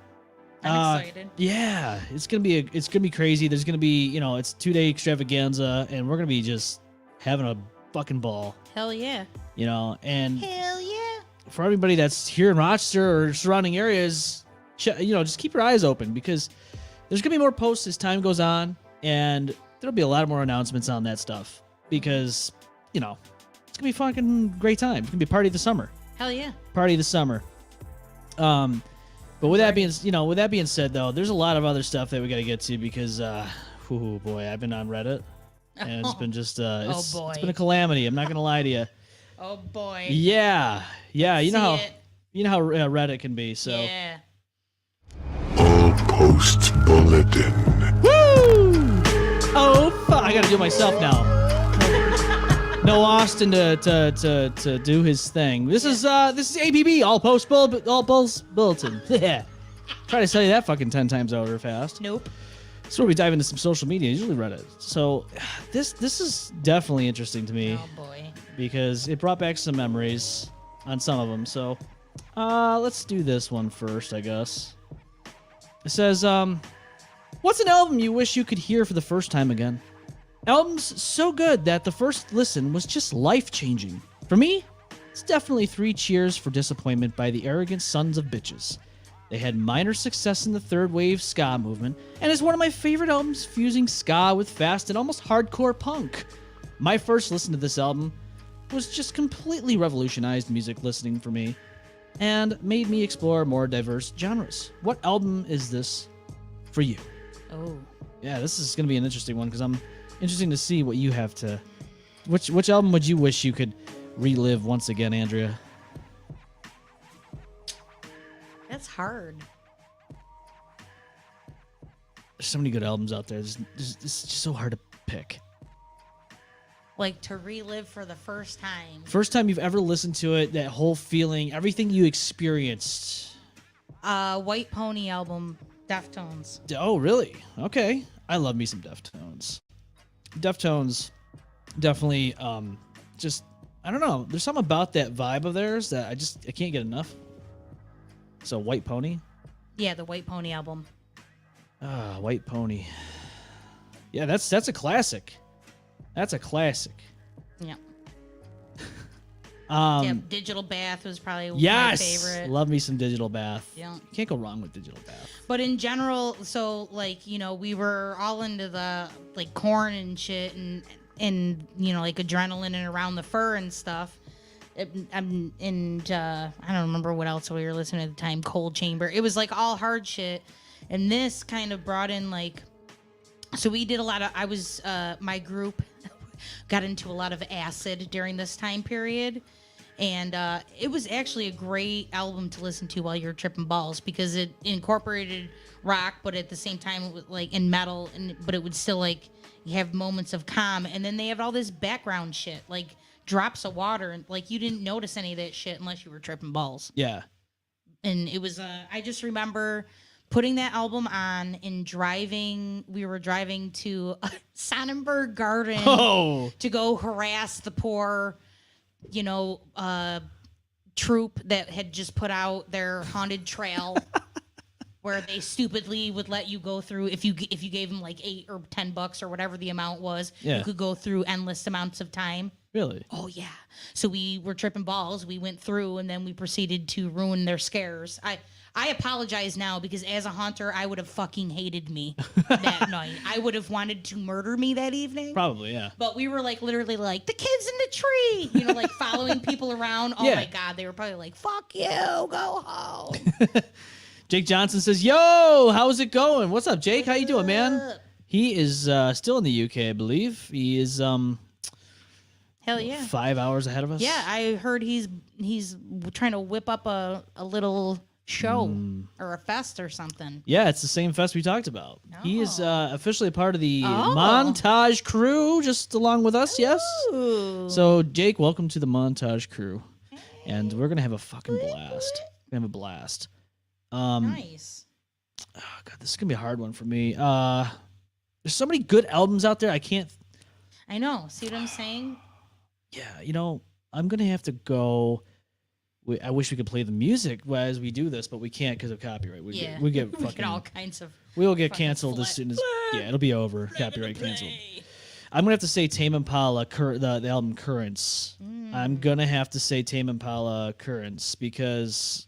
I'm excited. Yeah, it's gonna be crazy. There's gonna be it's 2-day extravaganza, and we're gonna be just having a fucking ball. Hell yeah. And hell yeah. For everybody that's here in Rochester or surrounding areas, just keep your eyes open because there's gonna be more posts as time goes on, and there'll be a lot more announcements on that stuff because it's gonna be a fucking great time. It's gonna be a party of the summer. Hell yeah. Party of the summer. But with that being said, though, there's a lot of other stuff that we got to get to because, oh boy, I've been on Reddit, and it's been just, it's been a calamity. I'm not gonna lie to you. Oh boy. Yeah. You know how Reddit can be. So. Yeah. All posts bulletin. Woo! Oh, I got to do it myself now. No Austin to do his thing. This is ABB, all polls bulletin. Yeah. Try to tell you that fucking 10 times over fast. Nope. This is where we dive into some social media, usually Reddit. So this is definitely interesting to me. Oh boy. Because it brought back some memories on some of them. So let's do this one first, I guess. It says What's an album you wish you could hear for the first time again? Albums so good that the first listen was just life-changing. For me, it's definitely 3 Cheers for Disappointment by the Arrogant Sons of Bitches. They had minor success in the third wave ska movement, and is one of my favorite albums fusing ska with fast and almost hardcore punk. My first listen to this album was just completely revolutionized music listening for me, and made me explore more diverse genres. What album is this for you? Oh. Yeah, this is going to be an interesting one because I'm interested to see what you have to... Which album would you wish you could relive once again, Andrea? That's hard. There's so many good albums out there. It's just so hard to pick. Like to relive for the first time. First time you've ever listened to it, that whole feeling, everything you experienced. White Pony album, Deftones. Oh, really? Okay. I love me some Deftones. Deftones definitely just, I don't know. There's something about that vibe of theirs that I can't get enough. So White Pony? Yeah, the White Pony album. White Pony. Yeah, that's a classic. That's a classic. Yeah. Yeah, Digital Bath was probably yes! my favorite. Love me some Digital Bath. Yeah. Can't go wrong with Digital Bath. But in general, so like, you know, we were all into the like corn and shit and you know, like adrenaline and around the fur and stuff. I don't remember what else we were listening at the time. Cold Chamber. It was like all hard shit. And this kind of brought in like, so we did a lot of, my group got into a lot of acid during this time period. And it was actually a great album to listen to while you're tripping balls because it incorporated rock, but at the same time it was like in metal, but it would still like you have moments of calm. And then they have all this background shit, like drops of water, and like you didn't notice any of that shit unless you were tripping balls. Yeah. And it was I just remember putting that album on and driving. We were driving to Sonnenberg Garden to go harass the poor, you know, troop that had just put out their haunted trail where they stupidly would let you go through if you gave them like $8 or $10 or whatever the amount was. Yeah. You could go through endless amounts of time. Really? Oh yeah. So we were tripping balls. We went through and then we proceeded to ruin their scares. I apologize now because as a haunter, I would have fucking hated me that night. I would have wanted to murder me that evening. Probably, yeah. But we were like literally like the kids in the tree, you know, like following people around. Oh my God, they were probably like, "Fuck you, go home." Jake Johnson says, "Yo, how's it going? What's up, Jake? How you doing, man?" He is still in the UK, I believe. He is hell yeah, 5 hours ahead of us. Yeah, I heard he's trying to whip up a little show or a fest or something. Yeah, it's the same fest we talked about. He is officially a part of the Montage crew, just along with us. Yes. So, Jake, welcome to the Montage crew, and we're gonna have a fucking blast. We're gonna have a blast. Nice. Oh God, this is gonna be a hard one for me. There's so many good albums out there. I know. See what I'm saying? Yeah, you know, I'm gonna have to go. I wish we could play the music as we do this, but we can't because of copyright. We get fucking all kinds of. We'll get canceled as soon as it'll be over. Copyright canceled. I'm gonna have to say Tame Impala, the album Currents. I'm gonna have to say Tame Impala Currents because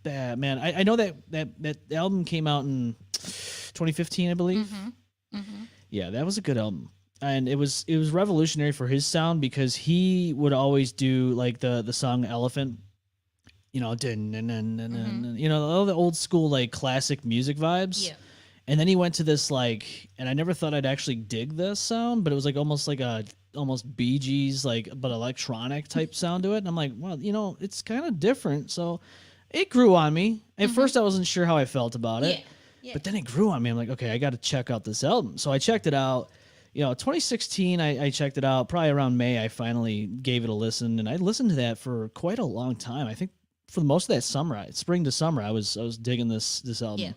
that man, I know that album came out in 2015, I believe. Yeah, that was a good album. And it was revolutionary for his sound because he would always do like the song Elephant, you know, you know, all the old school like classic music vibes. Yeah. And then he went to this like, and I never thought I'd actually dig this sound, but it was like almost Bee Gees like but electronic type sound to it. And I'm like, well, you know, it's kind of different. So it grew on me. At first I wasn't sure how I felt about it. Yeah. But then it grew on me. I'm like, okay, I got to check out this album. So I checked it out. You know, 2016, I checked it out. Probably around May, I finally gave it a listen, and I listened to that for quite a long time. I think for most of that summer, spring to summer, I was digging this album. Yeah.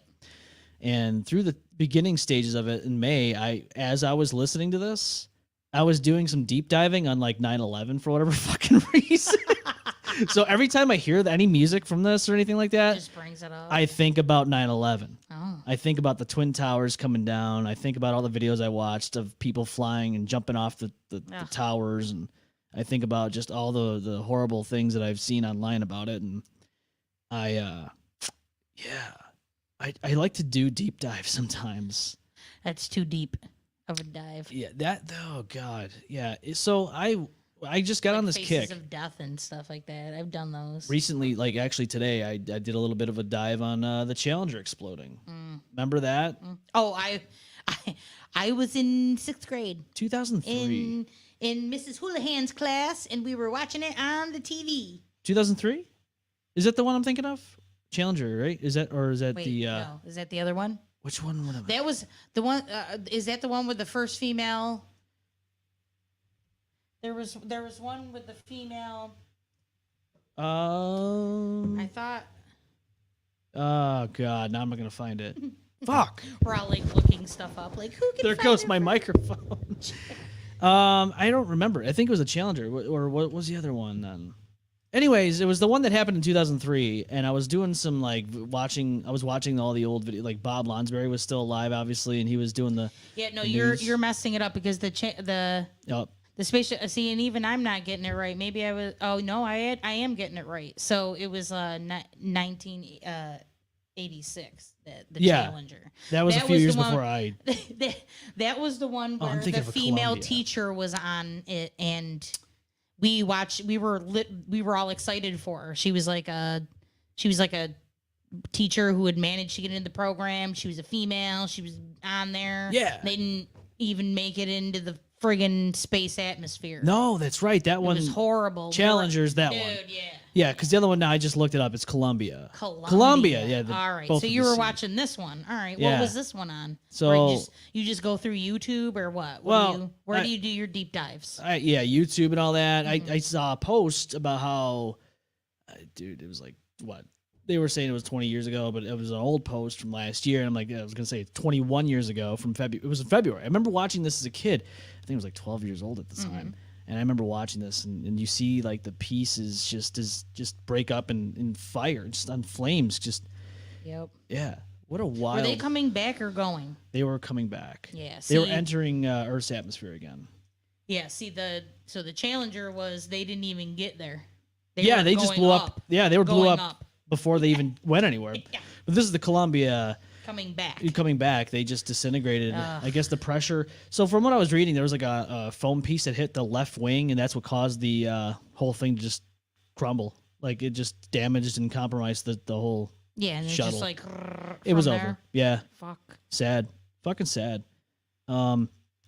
And through the beginning stages of it in May, as I was listening to this, I was doing some deep diving on like 9/11 for whatever fucking reason. So every time I hear any music from this or anything like that, just brings it up. I think about 9/11. Oh. I think about the Twin Towers coming down. I think about all the videos I watched of people flying and jumping off the towers, and I think about just all the horrible things that I've seen online about it, and I like to do deep dives sometimes. That's too deep of a dive. Yeah, oh god, yeah. So I just got on this Faces kick of death and stuff like that. I've done those recently. Like actually today, I did a little bit of a dive on the Challenger exploding. Remember that? Oh, I was in 6th grade 2003. in Mrs. Houlihan's class, and we were watching it on the TV. 2003? Is that the one I'm thinking of? Challenger, right? Is that No, is that the other one? Which one would have? That was the one. Is that the one with the first female? There was one with the female. I thought. Oh god, now I'm not gonna find it. Fuck. We're all like looking stuff up. Like who can There find goes it my for- microphone. I don't remember. I think it was a Challenger, or what was the other one then? Anyways, it was the one that happened in 2003, and I was doing some like watching. I was watching all the old video. Like Bob Lonsberry was still alive, obviously, and he was doing the. Yeah, no, the you're news. messing it up because the spaceship. See, and even I'm not getting it right. Maybe I was. Oh no, I am getting it right. So it was 1986. The Challenger. That was a few years before I. That was the one where I'm thinking the of a female Columbia. teacher was on it, and we watched. We were all excited for her. She was like a teacher who had managed to get into the program. She was a female. She was on there. Yeah. They didn't even make it into the friggin' space atmosphere. No, that's right. That It one was horrible. Challenger's that Dude, one. yeah. Yeah, because the other one now I just looked it up. It's Columbia. Columbia. Yeah. All right. both So of you the were same. watching this one. All right. Yeah. What was this one on? So- Or you just go through YouTube or what? Where I- do you do your deep dives? YouTube and all that. Mm-hmm. I saw a post about how, dude, it was like what they were saying it was 20 years ago, but it was an old post from last year. And I'm like, yeah, I was gonna say it's 21 years ago from February. It was in February. I remember watching this as a kid. I think I was like 12 years old at the Mm-hmm. time. And I remember watching this, and you see like the pieces just break up in fire, just on flames. Just Yep. yeah, what a wild. Were they coming back or going? They were coming back. Yeah. They were see- entering Earth's atmosphere again. Yeah. See the Challenger was they didn't even get there. They were just going blew up. Yeah, they were blew Going up before they even went anywhere. Yeah. But this is the Columbia Coming back. coming back. They just disintegrated. I guess the pressure. So from what I was reading, there was like a foam piece that hit the left wing, and that's what caused the whole thing to just crumble. Like it just damaged and compromised the whole. Yeah, and it's shuttle. just like It was from over. there. Yeah, Fuck. sad. Fucking sad.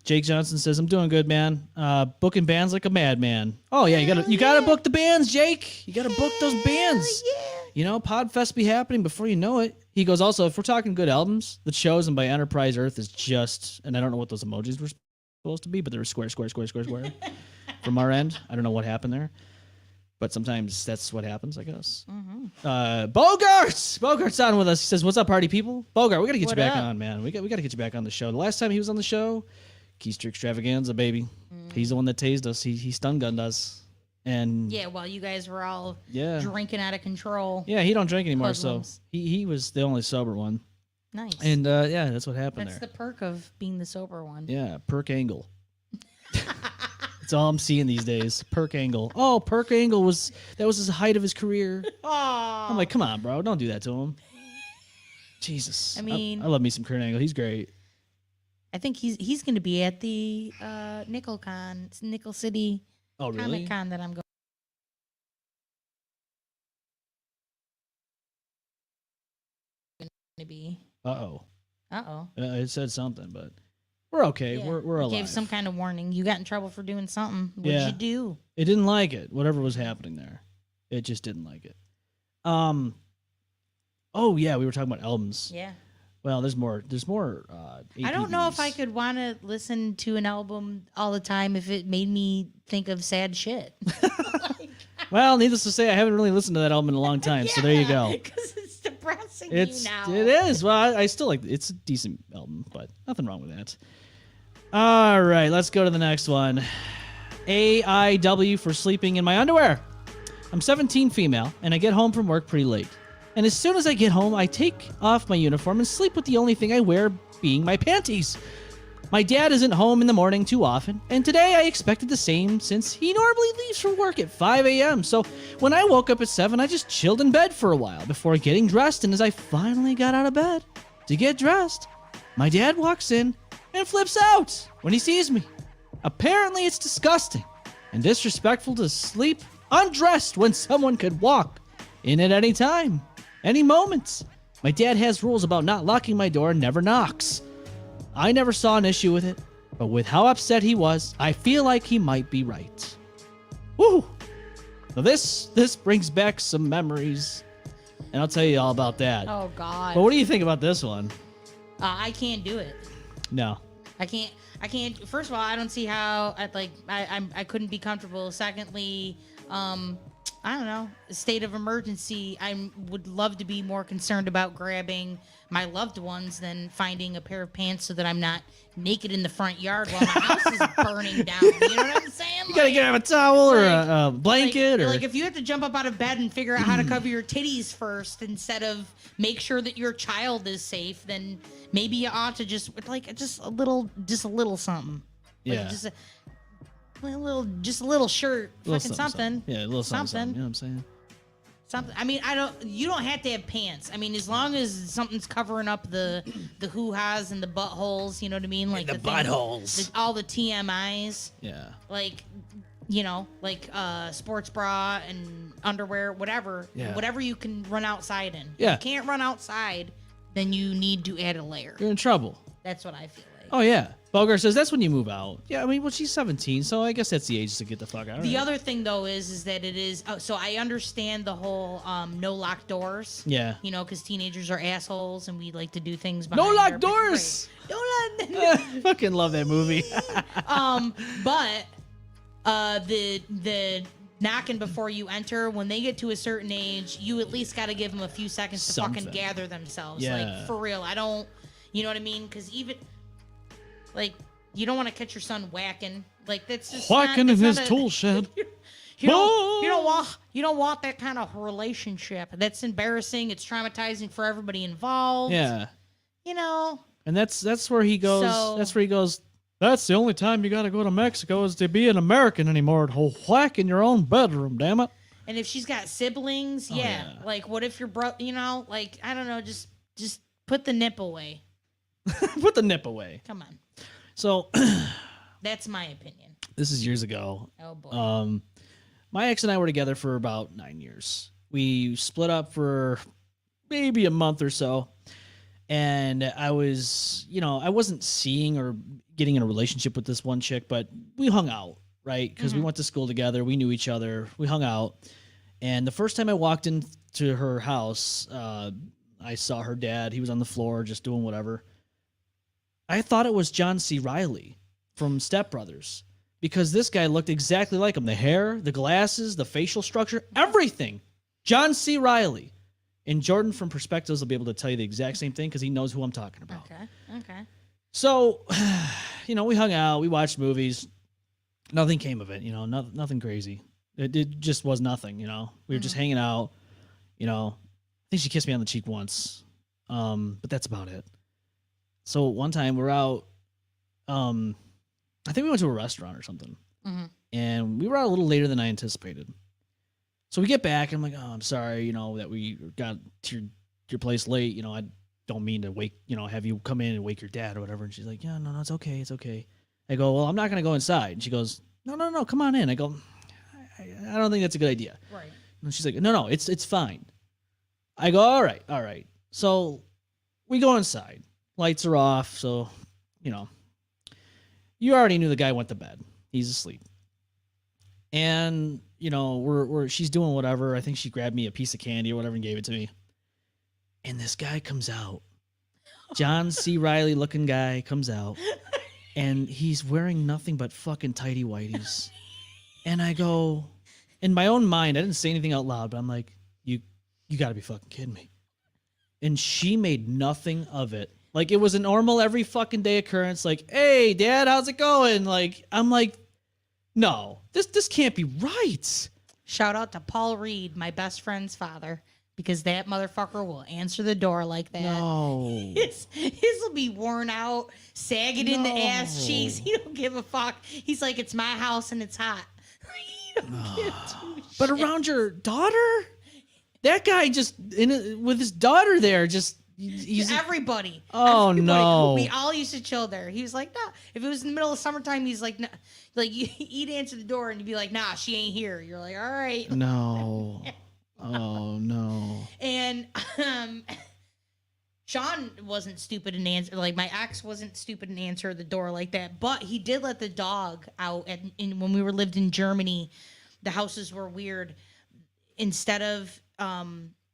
Jake Johnson says, "I'm doing good, man. Booking bands like a madman." Oh yeah, you gotta book the bands, Jake. You gotta book those bands. Yeah. You know, Podfest be happening before you know it. He goes, also, if we're talking good albums, The Chosen by Enterprise Earth is just, and I don't know what those emojis were supposed to be, but they were square. From our end. I don't know what happened there. But sometimes that's what happens, I guess. Bogart's on with us. He says, what's up, party people? Bogart, we got to get What you back up? on, man. We got to get you back on the show. The last time he was on the show, Keister Extravaganza, baby. He's the one that tased us. He stun gunned us. And Yeah, while you guys were all Yeah. drinking out of control. yeah, he don't drink anymore, so Hoodlums. he was the only sober one. Nice. And yeah, that's what happened That's there. the perk of being the sober one. Yeah, Perk Angle. That's all I'm seeing these days. Perk Angle. Oh, Perk Angle was his height of his career. I'm like, come on, bro, don't do that to him. Jesus. I mean- I love me some Kurt Angle. He's great. I think he's going to be at the NickelCon. It's Nickel City Oh, really? Comic Con that I'm going to be. Uh-oh. Uh-oh. It said something, but we're okay. Yeah. We're It alive. gave some kind of warning. You got in trouble for doing something. What did Yeah. you do? It didn't like it. Whatever was happening there, it just didn't like it. Oh yeah, we were talking about albums. Yeah. Well, there's more. I don't know if I APBs. could want to listen to an album all the time if it made me think of sad shit. Well, needless to say, I haven't really listened to that album in a long time. So there you go. Because it's depressing It now. is. Well, I still like. It's a decent album, but nothing wrong with that. All right, let's go to the next one. AIW for sleeping in my underwear. I'm 17, female, and I get home from work pretty late. And as soon as I get home, I take off my uniform and sleep with the only thing I wear being my panties. My dad isn't home in the morning too often, and today I expected the same since he normally leaves for work at 5 a.m. So when I woke up at 7, I just chilled in bed for a while before getting dressed, and as I finally got out of bed to get dressed, my dad walks in and flips out when he sees me. Apparently it's disgusting and disrespectful to sleep undressed when someone could walk in at any time, any moment. My dad has rules about not locking my door and never knocks. I never saw an issue with it, but with how upset he was, I feel like he might be right. Woo! So this brings back some memories, and I'll tell you all about that. Oh God. But what do you think about this one? I can't do it. No. I can't. First of all, I don't see how. I couldn't be comfortable. Secondly, I don't know. State of emergency. I would love to be more concerned about grabbing my loved ones than finding a pair of pants so that I'm not naked in the front yard while my house is burning down. You know what I'm saying? You gotta get a towel or a blanket or like if you have to jump up out of bed and figure out how to cover your titties first instead of make sure that your child is safe, then maybe you ought to just a little something. yeah. Just a little shirt, Little fucking something. Yeah, a little something. You know what I'm saying? Something. I mean, you don't have to have pants. I mean, as long as something's covering up the hoo-has and the buttholes, you know what I mean? Like the buttholes. all the TMIs. Yeah. Like, sports bra and underwear, whatever. Yeah. Whatever you can run outside in. Yeah. If you can't run outside, then you need to add a layer. You're in trouble. That's what I feel like. Oh, yeah. Bogar says that's when you move out. Yeah, I mean, well, she's 17, so I guess that's the age to get the fuck out. The other thing, though, is that it is... Oh, so I understand the whole no lock doors. Yeah. You know, because teenagers are assholes and we like to do things behind No lock their- doors! Right. No lock... Fucking love that movie. But the knocking before you enter, when they get to a certain age, you at least got to give them a few seconds to fucking gather themselves. Yeah. Like, for real. I don't... You know what I mean? Because even... Like, you don't want to catch your son whacking. Like, that's just whacking in his tool shed. You don't want that kind of relationship. That's embarrassing. It's traumatizing for everybody involved. Yeah. You know. And that's where he goes. That's where he goes. That's the only time you got to go to Mexico is to be an American anymore. To whack in your own bedroom, damn it. And if she's got siblings, yeah. Like, what if your brother? You know, like, I don't know. Just put the nip away. Put the nip away. Come on. So. That's my opinion. This is years ago. Oh boy. My ex and I were together for about 9 years. We split up for maybe a month or so. And I was, I wasn't seeing or getting in a relationship with this one chick, but we hung out, right? Because we went to school together. We knew each other. We hung out. And the first time I walked into her house, I saw her dad. He was on the floor just doing whatever. I thought it was John C. Reilly from Step Brothers because this guy looked exactly like him. The hair, the glasses, the facial structure, everything. John C. Reilly. And Jordan from Perspectives will be able to tell you the exact same thing because he knows who I'm talking about. Okay. So, we hung out. We watched movies. Nothing came of it, nothing crazy. It just was nothing, We were just hanging out, I think she kissed me on the cheek once, but that's about it. So one time we're out, I think we went to a restaurant or something, and we were out a little later than I anticipated. So we get back, and I'm like, oh, I'm sorry, that we got to your place late. I don't mean to wake, have you come in and wake your dad or whatever. And she's like, yeah, no, it's okay, it's okay. I go, well, I'm not gonna go inside. And she goes, no, come on in. I go, I don't think that's a good idea. Right. And she's like, no, it's fine. I go, all right. So we go inside. Lights are off, so, you already knew the guy went to bed. He's asleep. And, she's doing whatever. I think she grabbed me a piece of candy or whatever and gave it to me. And this guy comes out. John C. Reilly looking guy comes out. And he's wearing nothing but fucking Tighty Whities. And I go, in my own mind, I didn't say anything out loud, but I'm like, you gotta be fucking kidding me. And she made nothing of it. Like, it was a normal every fucking day occurrence. Like, hey, Dad, how's it going? Like, I'm like, no, this can't be right. Shout out to Paul Reed, my best friend's father. because that motherfucker will answer the door like that. No. His will be worn out, sagging in the ass cheeks. He don't give a fuck. He's like, it's my house and it's hot. He don't give two But shits. around your daughter? That guy just, with his daughter there, just... He's, everybody. Oh, Everybody. no. We all used to chill there. He was like, no. If it was in the middle of summertime, he's like, no. Like, he'd answer the door and you'd be like, nah, she ain't here. You're like, all right. No. Oh, no. And Sean wasn't stupid and answer. Like, my ex wasn't stupid and answer the door like that. But he did let the dog out. And when we lived in Germany, the houses were weird. Instead of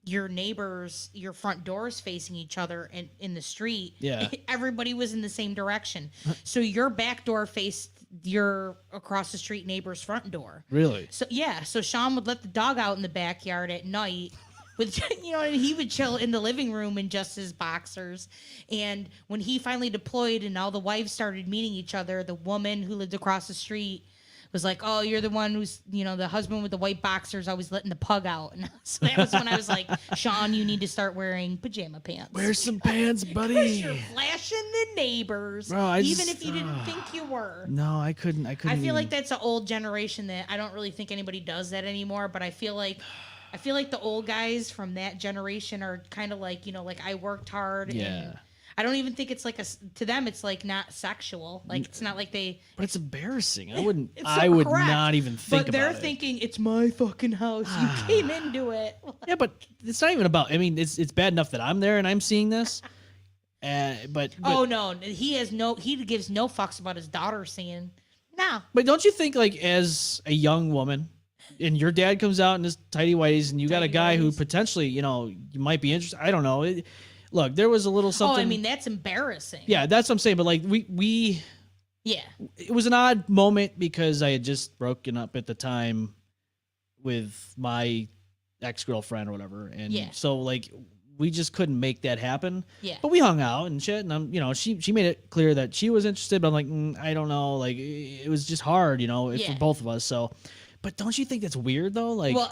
your neighbors, your front doors facing each other and in the street, Yeah. everybody was in the same direction. So your back door faced your across the street neighbor's front door. Really? So yeah, so Sean would let the dog out in the backyard at night with, you know, and he would chill in the living room in just his boxers. And when he finally deployed and all the wives started meeting each other, the woman who lived across the street was like, oh, you're the one who's, you know, the husband with the white boxers always letting the pug out. And so that was when I was like, Sean, you need to start wearing pajama pants. Wear some pants, Because buddy. you're flashing the neighbors, Bro, even if you didn't think you were. No, I couldn't. I feel like that's an old generation that I don't really think anybody does that anymore. But I feel like the old guys from that generation are kind of like, you know, like I worked hard. Yeah. And I don't even think it's like to them, it's like not sexual. Like it's not like they. But it's embarrassing. I wouldn't. It's I would correct. not even think But about they're it. thinking it's my fucking house. You came into it. Yeah, but it's not even about. I mean, it's bad enough that I'm there and I'm seeing this. But Oh no, he gives no fucks about his daughter seeing. No. But don't you think, like, as a young woman, and your dad comes out in his tighty whities, and you got a Tighty guy who whities. potentially, you know, you might be interested. I don't know. Look, there was a little something. Oh, I mean that's embarrassing. Yeah, that's what I'm saying. But like, we Yeah. it was an odd moment because I had just broken up at the time with my ex-girlfriend or whatever, and Yeah. so like we just couldn't make that happen. Yeah. But we hung out and shit, and I'm, you know, she made it clear that she was interested, but I'm like, I don't know, like it was just hard, you know, Yeah. for both of us. So, but don't you think that's weird though? Like, Well,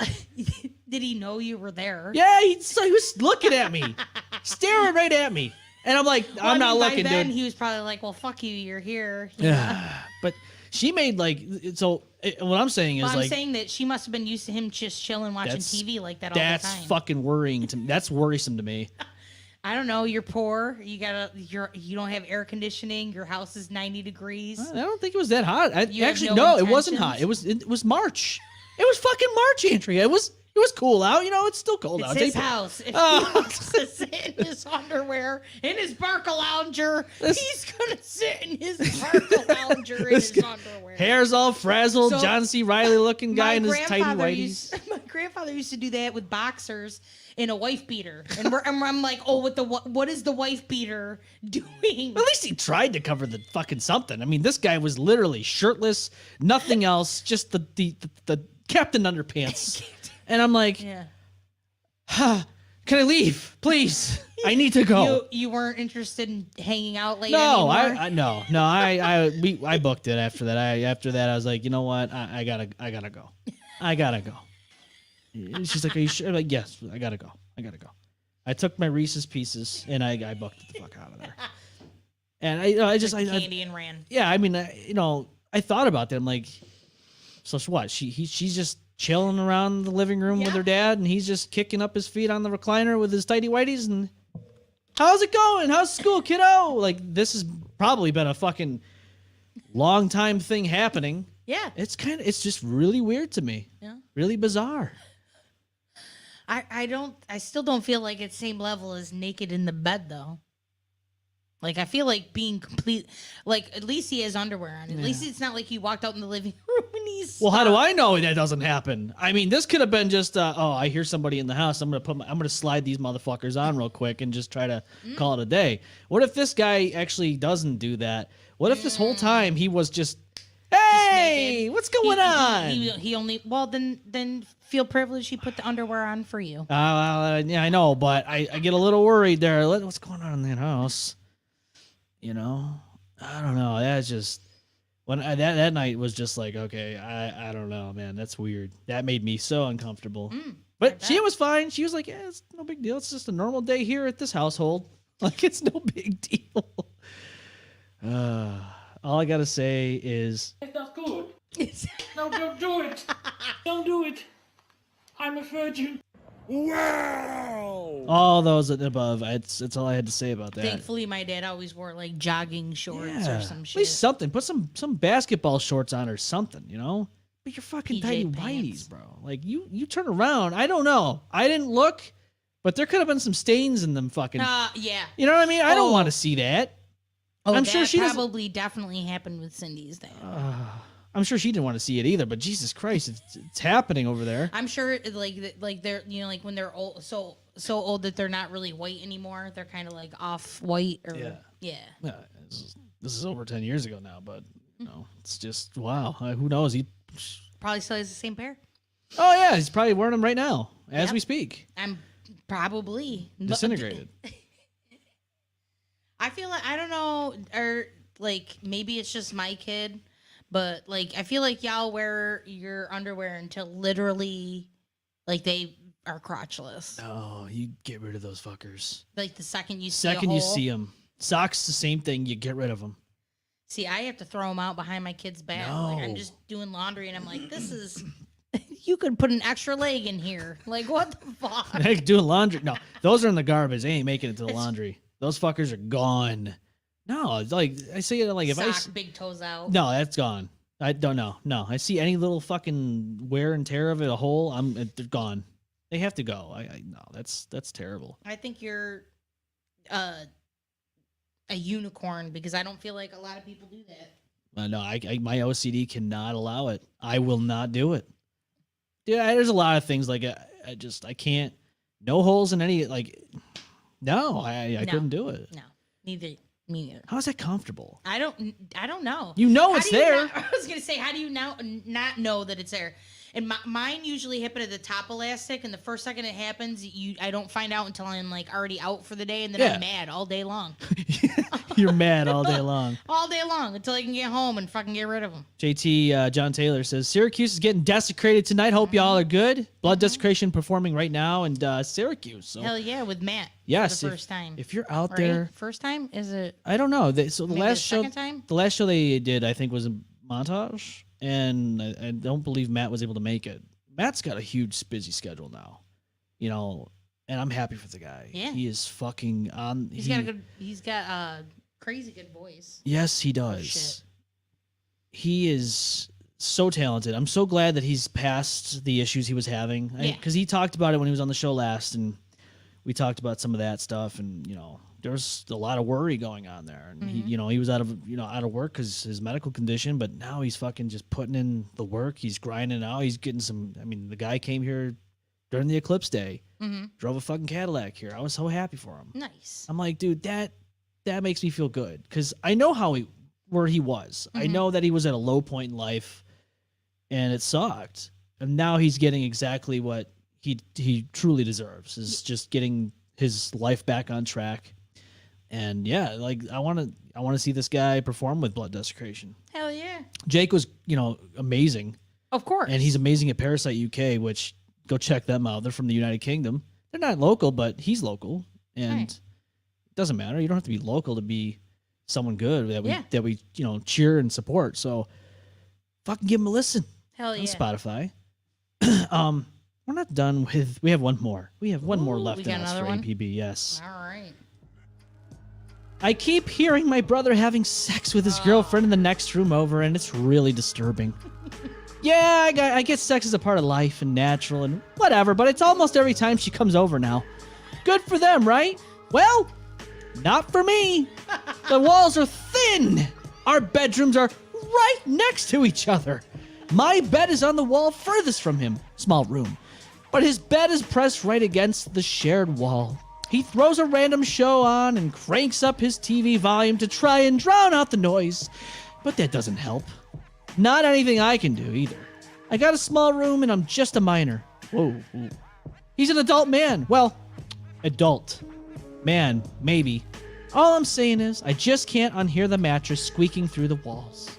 did he know you were there? yeah, he was looking at me, staring right at me, and I'm like, Well, I'm I not mean, looking, by then, dude. he was probably like, "Well, fuck you, you're here." You know? Yeah, but she made like so. What I'm saying is Well, I'm like saying that she must have been used to him just chilling, watching That's- TV like that all the that's time. fucking worrying to me. That's worrisome to me. I don't know. You're poor. You don't have air conditioning. Your house is 90 degrees. I don't think it was that hot. You have Actually, no no, it wasn't hot. intentions? It was March. It was fucking March, Andrea. It was cool out. You know, it's still cold It's out. his Take- house. If Oh. he wants to sit in his underwear, in his Barca lounger, he's gonna sit in his Barca lounger in his underwear. Hair's all frazzled, So, John C. Riley looking guy in his tighty whities. My grandfather used to do that with boxers in a wife beater, and I'm like, oh, what is the wife beater doing? At least he tried to cover the fucking something. I mean, this guy was literally shirtless, nothing else, just the Captain Underpants. And I'm like, Yeah. can I leave, please? I need to go. You weren't interested in hanging out late No, anymore? I booked it after that. After that, I was like, you know what? I gotta go. I gotta go. She's like, are you sure? I'm like, yes, I gotta go. I took my Reese's Pieces and I booked it the fuck out of there. And I just Candy and ran. yeah, I mean, I thought about that. I'm like, so what? She's just chilling around the living room with Yeah. her dad, and he's just kicking up his feet on the recliner with his tighty whities. And how's it going? How's school, kiddo? Like, this has probably been a fucking long time thing happening. Yeah. It's just really weird to me. Yeah. Really bizarre. I still don't feel like it's same level as naked in the bed though. Like, I feel like being complete, like, at least he has underwear on. At least it's not like he walked out in the living room and he's. Well, how do I know that doesn't happen? I mean, this could have been just, I hear somebody in the house. I'm gonna slide these motherfuckers on real quick and just try to call it a day. What if this guy actually doesn't do that? What if this whole time he was just, hey, naked? what's going on? He only, well, then feel privileged he put the underwear on for you. Yeah, I know, but I get a little worried there. What's going on in that house? You know, I don't know. That's just that night was just like, okay, I don't know, man. That's weird. That made me so uncomfortable. But she was fine. She was like, yeah, it's no big deal. It's just a normal day here at this household. Like, it's no big deal. All I got to say is... It's not good. No, don't do it. Don't do it. I'm a virgin. Wow! All those above. That's all I had to say about that. Thankfully, my dad always wore like jogging shorts or some At shit. least something. Put some basketball shorts on or something, you know? But you're fucking PJ Tighty pants. Whities, bro. Like, you turn around. I don't know. I didn't look, but there could have been some stains in them fucking... Yeah. You know what I mean? I don't Oh. want to see that. Oh, I'm that sure she doesn't... probably definitely happened with Cindy's then. I'm sure she didn't want to see it either, but Jesus Christ, it's happening over there. I'm sure like they're like when they're old, so old that they're not really white anymore. They're kind of like off white or yeah. Yeah, this is over 10 years ago now, but it's just wow. Who knows? He Probably still has the same pair. Oh yeah, he's probably wearing them right now as we speak. I'm probably Disintegrated. I feel like I don't know, or like maybe it's just my kid. But, like, I feel like y'all wear your underwear until literally, like, they are crotchless. Oh, you get rid of those fuckers. Like, the second you see them. Socks, the same thing. You get rid of them. See, I have to throw them out behind my kid's back. No. Like, I'm just doing laundry, and I'm like, this is... You could put an extra leg in here. Like, what the fuck? Like, doing laundry. No, those are in the garbage. They ain't making it to the laundry. Those fuckers are gone. No, it's like, I say it like if Sock, big toes out. No, that's gone. I don't know. No, I see any little fucking wear and tear of it, a hole, they're gone. They have to go. No, that's terrible. I think you're a unicorn because I don't feel like a lot of people do that. No, my OCD cannot allow it. I will not do it. Yeah, there's a lot of things like I can't. No holes in any like. No, I couldn't do it. No, neither. Me neither. How is that comfortable? I don't know. You know How it's do you there. I was gonna say, how do you now not know that it's there? And mine usually happen at the top elastic, and the first second it happens, I don't find out until I'm like already out for the day, and then I'm mad all day long. You're mad all day long. All day long until I can get home and fucking get rid of them. JT John Taylor says Syracuse is getting desecrated tonight. Hope y'all are good. Blood desecration performing right now in Syracuse. So. Hell yeah, with Matt. Yes, for the first time. If you're out right? there, First time is it? I don't know. So the maybe last the show, second time? the last show they did, I think, was a montage, and I don't believe Matt was able to make it. Matt's got a huge busy schedule now, and I'm happy for the guy. Yeah, he is fucking on. He's got a crazy good voice. Yes, he does. Oh, shit. He is so talented. I'm so glad that he's past the issues he was having. Because he talked about it when he was on the show last, and we talked about some of that stuff, and there's a lot of worry going on there, and he was out of work because his medical condition, but now he's fucking just putting in the work. He's grinding out. He's getting some. I mean, the guy came here during the eclipse day, drove a fucking Cadillac here. I was so happy for him. Nice. I'm like, dude, that makes me feel good because I know where he was. I know that he was at a low point in life, and it sucked. And now he's getting exactly what he truly deserves, is just getting his life back on track. And yeah, like I want to see this guy perform with blood desecration. Hell yeah. Jake was, amazing. Of course. And he's amazing at Parasite UK, which go check them out. They're from the United Kingdom. They're not local, but he's local, and it doesn't matter. You don't have to be local to be someone good that we cheer and support. So fucking give him a listen. Hell yeah. On Spotify. We're not done with. We have one more. We have one more left in us for APB. Yes. All right. I keep hearing my brother having sex with his girlfriend in the next room over, and it's really disturbing. Yeah, I guess sex is a part of life and natural and whatever, but it's almost every time she comes over now. Good for them, right? Well, not for me. The walls are thin. Our bedrooms are right next to each other. My bed is on the wall furthest from him. Small room. But his bed is pressed right against the shared wall. He throws a random show on and cranks up his TV volume to try and drown out the noise. But that doesn't help. Not anything I can do either. I got a small room and I'm just a minor. Whoa. He's an adult man. Well, adult. Man, maybe. All I'm saying is, I just can't unhear the mattress squeaking through the walls.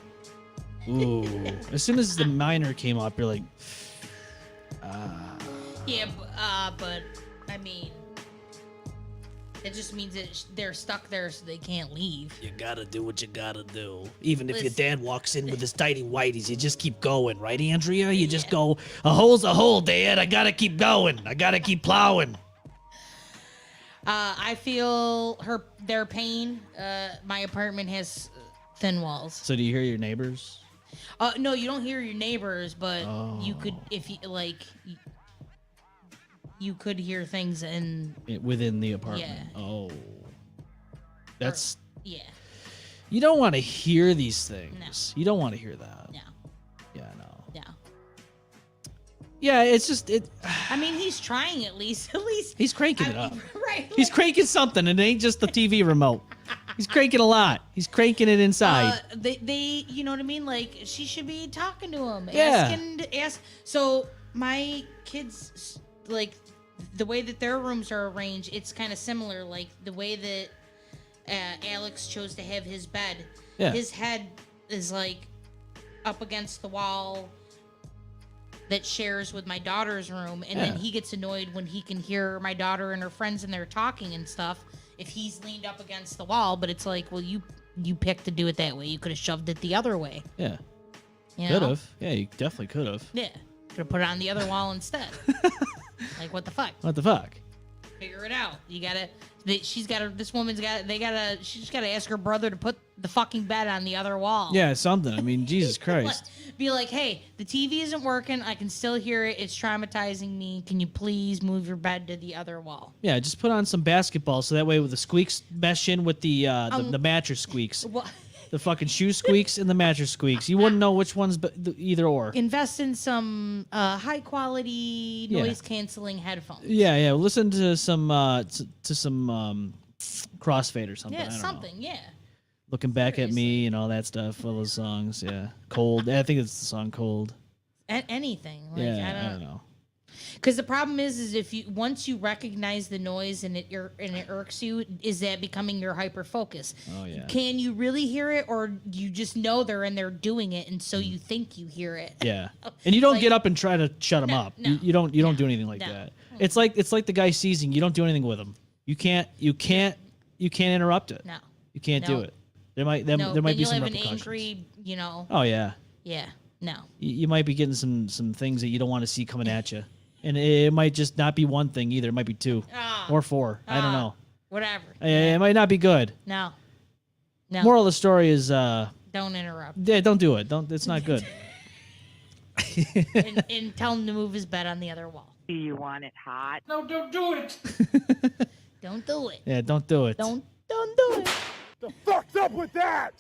Ooh. As soon as the minor came up, you're like, Yeah, but I mean, it just means that they're stuck there, so they can't leave. You gotta do what you gotta do. Even if your Listen. dad walks in with his tighty whities, you just keep going, right, Andrea? You just go, a hole's a hole, Dad. I gotta keep going. I gotta keep plowing. I feel their pain. My apartment has thin walls. So do you hear your neighbors? No, you don't hear your neighbors, but you could, if you like, you could hear things Within the apartment. Yeah. Oh. That's... Yeah. You don't want to hear these things. No. You don't want to hear that. No. Yeah, no. No. Yeah, it's just... I mean, he's trying at least. He's cranking it up. Right. He's cranking something, and it ain't just the TV remote. He's cranking a lot. He's cranking it inside. They, you know what I mean? Like, she should be talking to him. Yeah. So my kids, like, the way that their rooms are arranged, it's kind of similar. Like, the way that Alex chose to have his bed. Yeah. His head is, like, up against the wall that shares with my daughter's room. And then he gets annoyed when he can hear my daughter and her friends in there talking and stuff if he's leaned up against the wall. But it's like, well, you picked to do it that way. You could have shoved it the other way. Yeah. You Could know? have. Yeah, you definitely could have. Yeah. Could have put it on the other wall instead. Like, what the fuck? What the fuck? Figure it out. You gotta. She's gotta. This woman's got. They gotta. She's gotta ask her brother to put the fucking bed on the other wall. Yeah, something. I mean, Jesus Christ. Be like, hey, the TV isn't working. I can still hear it. It's traumatizing me. Can you please move your bed to the other wall? Yeah, just put on some basketball so that way with the squeaks mesh in with the mattress squeaks. What? The fucking shoe squeaks and the mattress squeaks. You wouldn't know which one's either or. Invest in some high quality noise canceling headphones. Yeah. Listen to some Crossfade or something. Yeah, I don't something. know. Yeah. Looking back at me and all that stuff. All those songs. Yeah. Cold. I think it's the song Cold. Anything. Like, Yeah. I don't know. Because the problem is if you once you recognize the noise and it irks you, is that becoming your hyper focus? Oh yeah. Can you really hear it, or you just know they're in there doing it, and so you think you hear it? Yeah. And you don't Like- get up and try to shut them up. no, you don't do anything like no. that. It's like the guy seizing. You don't do anything with him. You can't interrupt it. No. You can't No. do it. There might be Then some you'll have an repercussions. angry, Oh yeah. Yeah. No. You might be getting some things that you don't want to see coming at you. And it might just not be one thing either. It might be two or four. I don't know. Whatever. It might not be good. No. No. Moral of the story is Don't interrupt. yeah, don't do it. It's not good. and tell him to move his bed on the other wall. Do you want it hot? No, don't do it. Don't do it. Yeah, don't do it. Don't do it. The fuck's up with that?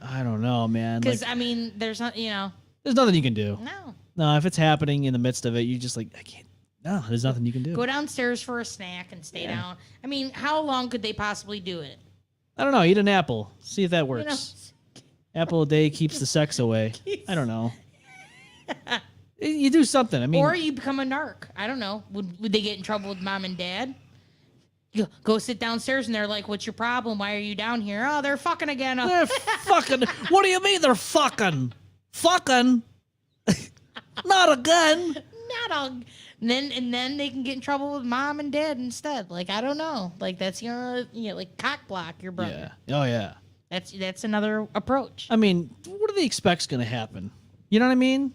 I don't know, man. Because Like, I mean, there's not. there's nothing you can do. No. No, if it's happening in the midst of it, you just like, I can't. No, there's nothing you can do. Go downstairs for a snack and stay down. I mean, how long could they possibly do it? I don't know. Eat an apple. See if that works. Apple a day keeps the sex away. I don't know. You do something. I mean, Or you become a narc. I don't know. Would they get in trouble with mom and dad? You go sit downstairs and they're like, "What's your problem? Why are you down here?" "Oh, they're fucking again." they're fucking. What do you mean they're fucking? Fucking. Not a gun. Not all. And then they can get in trouble with mom and dad instead. Like, I don't know. Like, that's like cock block your brother. Yeah. Oh yeah. That's another approach. I mean, what do they expect's gonna happen? You know what I mean?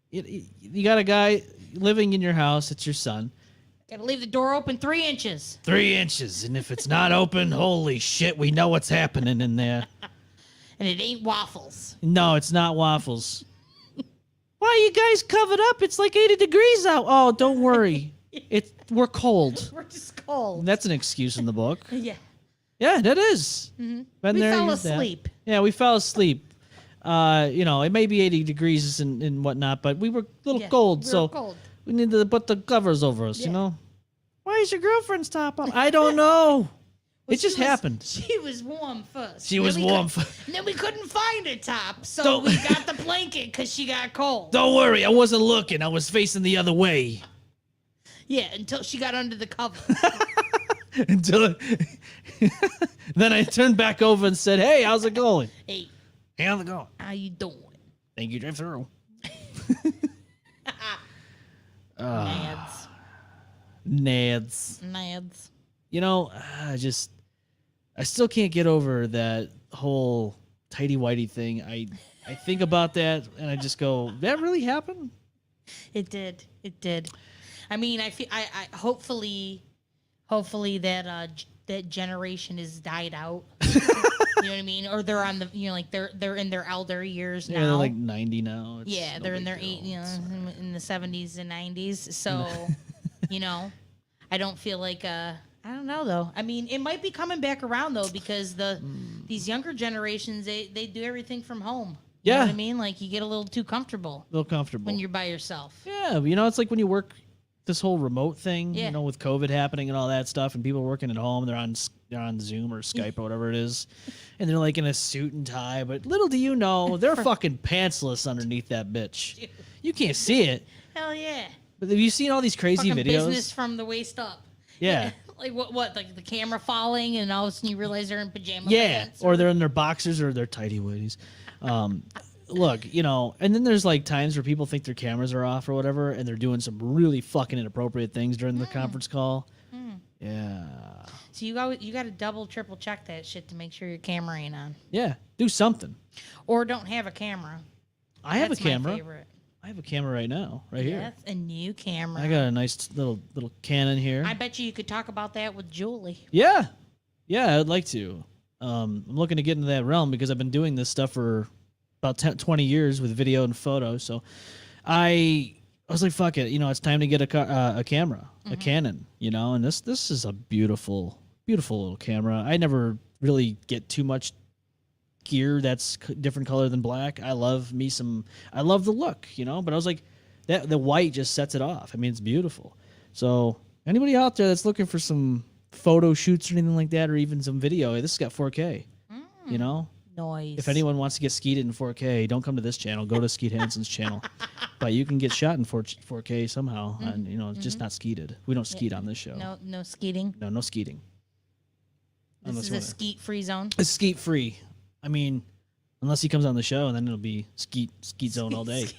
You got a guy living in your house. It's your son. Gotta leave the door open 3 inches. 3 inches, and if it's not open, holy shit, we know what's happening in there. And it ain't waffles. No, it's not waffles. Why are you guys covered up? It's like 80 degrees out. Oh, don't worry. We're cold. We're just cold. That's an excuse in the book. Yeah. Yeah, that is. Mm-hmm. Been We there, fell used that. asleep. Yeah, we fell asleep. It may be 80 degrees and whatnot, but we were a little cold, we were so cold. we need to put the covers over us, you know? Why is your girlfriend's top up? I don't know. Well, it just happened. She was warm first. She was warm. And then we couldn't find a top, so Don't- we got the blanket because she got cold. Don't worry, I wasn't looking. I was facing the other way. Yeah, until she got under the cover. Until then I turned back over and said, "Hey, how's it going? Hey, How's it going? how you doing? Thank you, drive through." Nads. Nads. You know, I still can't get over that whole Tighty Whitey thing. I think about that and I just go, that really happened? It did. I mean, I feel I hopefully that generation has died out. You know what I mean? Or they're on the like they're in their elder years now. Yeah, they're like 90 now. Yeah, they're in their in the 70s and 90s. So, I don't feel like I don't know though. I mean, it might be coming back around though because these younger generations they do everything from home. You know what I mean? Like you get a little too comfortable. When you're by yourself. Yeah, it's like when you work this whole remote thing, with COVID happening and all that stuff, and people working at home, they're on Zoom or Skype or whatever it is, and they're like in a suit and tie, but little do you know, they're fucking pantsless underneath that bitch. You can't see it. Hell yeah. But have you seen all these crazy fucking videos? Business from the waist up. Yeah. Like what? Like the camera falling, and all of a sudden you realize they're in pajama pants. Or they're in their boxers or their Tighty Whities. Look, and then there's like times where people think their cameras are off or whatever, and they're doing some really fucking inappropriate things during the conference call. Yeah. So you got to double, triple check that shit to make sure your camera ain't on. Yeah, do something. Or don't have a camera. I have a camera. My favorite. I have a camera right now, here. That's a new camera. I got a nice little Canon here. I bet you could talk about that with Julie. Yeah, I'd like to. I'm looking to get into that realm because I've been doing this stuff for about 20 years with video and photo. So I was like, fuck it. It's time to get a camera, a Canon, and this is a beautiful, beautiful little camera. I never really get too much gear that's different color than black. I love the look, but I was like, the white just sets it off. I mean, it's beautiful. So anybody out there that's looking for some photo shoots or anything like that, or even some video, this has got 4K, Noise. If anyone wants to get skeeted in 4K, don't come to this channel. Go to Skeet Hansen's channel. But you can get shot in 4K somehow, and it's just not skeeted. We don't skeet on this show. No skeeting. No skeeting. This is a skeet-free zone. It's skeet-free. I mean, unless he comes on the show, and then it'll be skeet zone all day.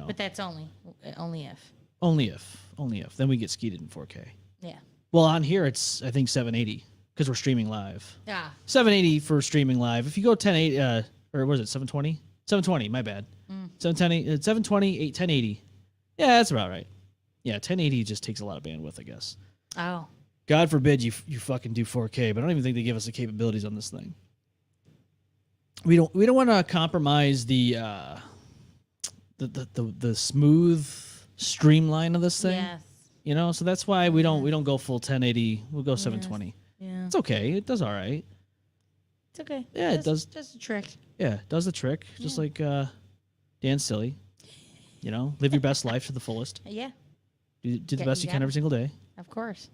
But that's only if. Only if. Then we get skeeted in 4K. Yeah. Well, on here it's I think 780 because we're streaming live. Yeah. 780 for streaming live. If you go 1080, or was it 720? 720. My bad. 720, 1080. Yeah, that's about right. Yeah, 1080 just takes a lot of bandwidth, I guess. Oh. God forbid you fucking do 4K, but I don't even think they give us the capabilities on this thing. We don't want to compromise the smooth streamline of this thing. Yes. So that's why we don't go full 1080. We'll go 720. Yeah. It's okay. It does all right. It's okay. Yeah, it does. Does the trick. Yeah, it does the trick. Just like Dan's silly. Live your best life to the fullest. Yeah. Do the best you can every single day. Of course.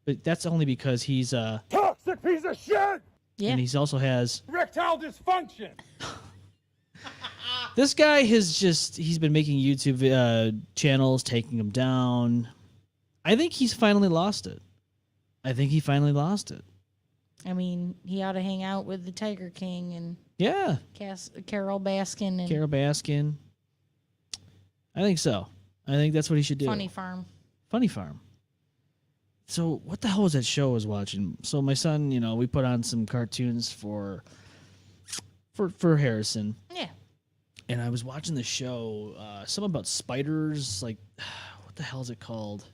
But that's only because he's Toxic piece of shit! Yeah. And he also has Erectile dysfunction! this guy he's been making YouTube channels, taking them down. I think he's finally lost it. I mean, he ought to hang out with the Tiger King and Carol Baskin and Carol Baskin. I think so. I think that's what he should do. Funny Farm. So what the hell was that show I was watching? So my son, we put on some cartoons for Harrison. Yeah. And I was watching the show, something about spiders, like what the hell is it called?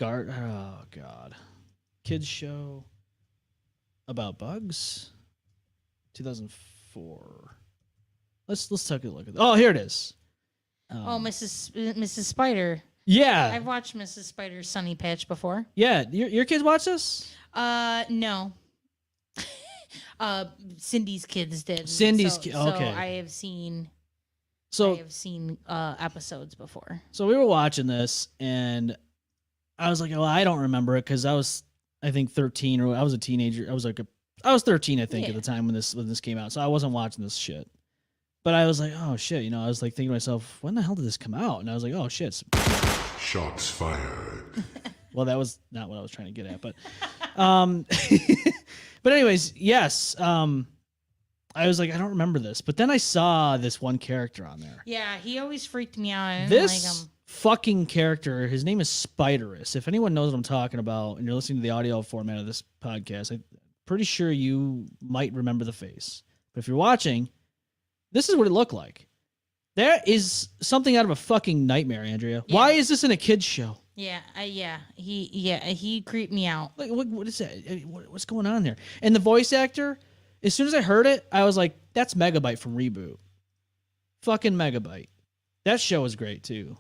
Oh God. Kids show about bugs. 2004. Let's take a look at that. Oh, here it is. Mrs. Spider. Yeah. I've watched Mrs. Spider's Sunny Patch before. Yeah. Your kids watch this? No. Cindy's kids did. Cindy's kids. Okay. So I have seen. Episodes before. So we were watching this, and I was like, "Oh, I don't remember it," because I was, I think, 13, or I was a teenager. I was 13, I think, at the time when this came out. So I wasn't watching this shit. But I was like, "Oh shit!" I was like thinking to myself, "When the hell did this come out?" And I was like, "Oh shit!" Shots fired. Well, that was not what I was trying to get at, but, but anyways, yes. I was like, I don't remember this, but then I saw this one character on there. Yeah, he always freaked me out. I didn't This like him. fucking character. His name is Spiderus. If anyone knows what I'm talking about and you're listening to the audio format of this podcast, I'm pretty sure you might remember the face. But if you're watching, this is what it looked like. That is something out of a fucking nightmare, Andrea. Yeah. Why is this in a kid's show? Yeah, he creeped me out. Like, what is that? What's going on there? And the voice actor, as soon as I heard it, I was like, that's Megabyte from Reboot. Fucking Megabyte. That show was great too.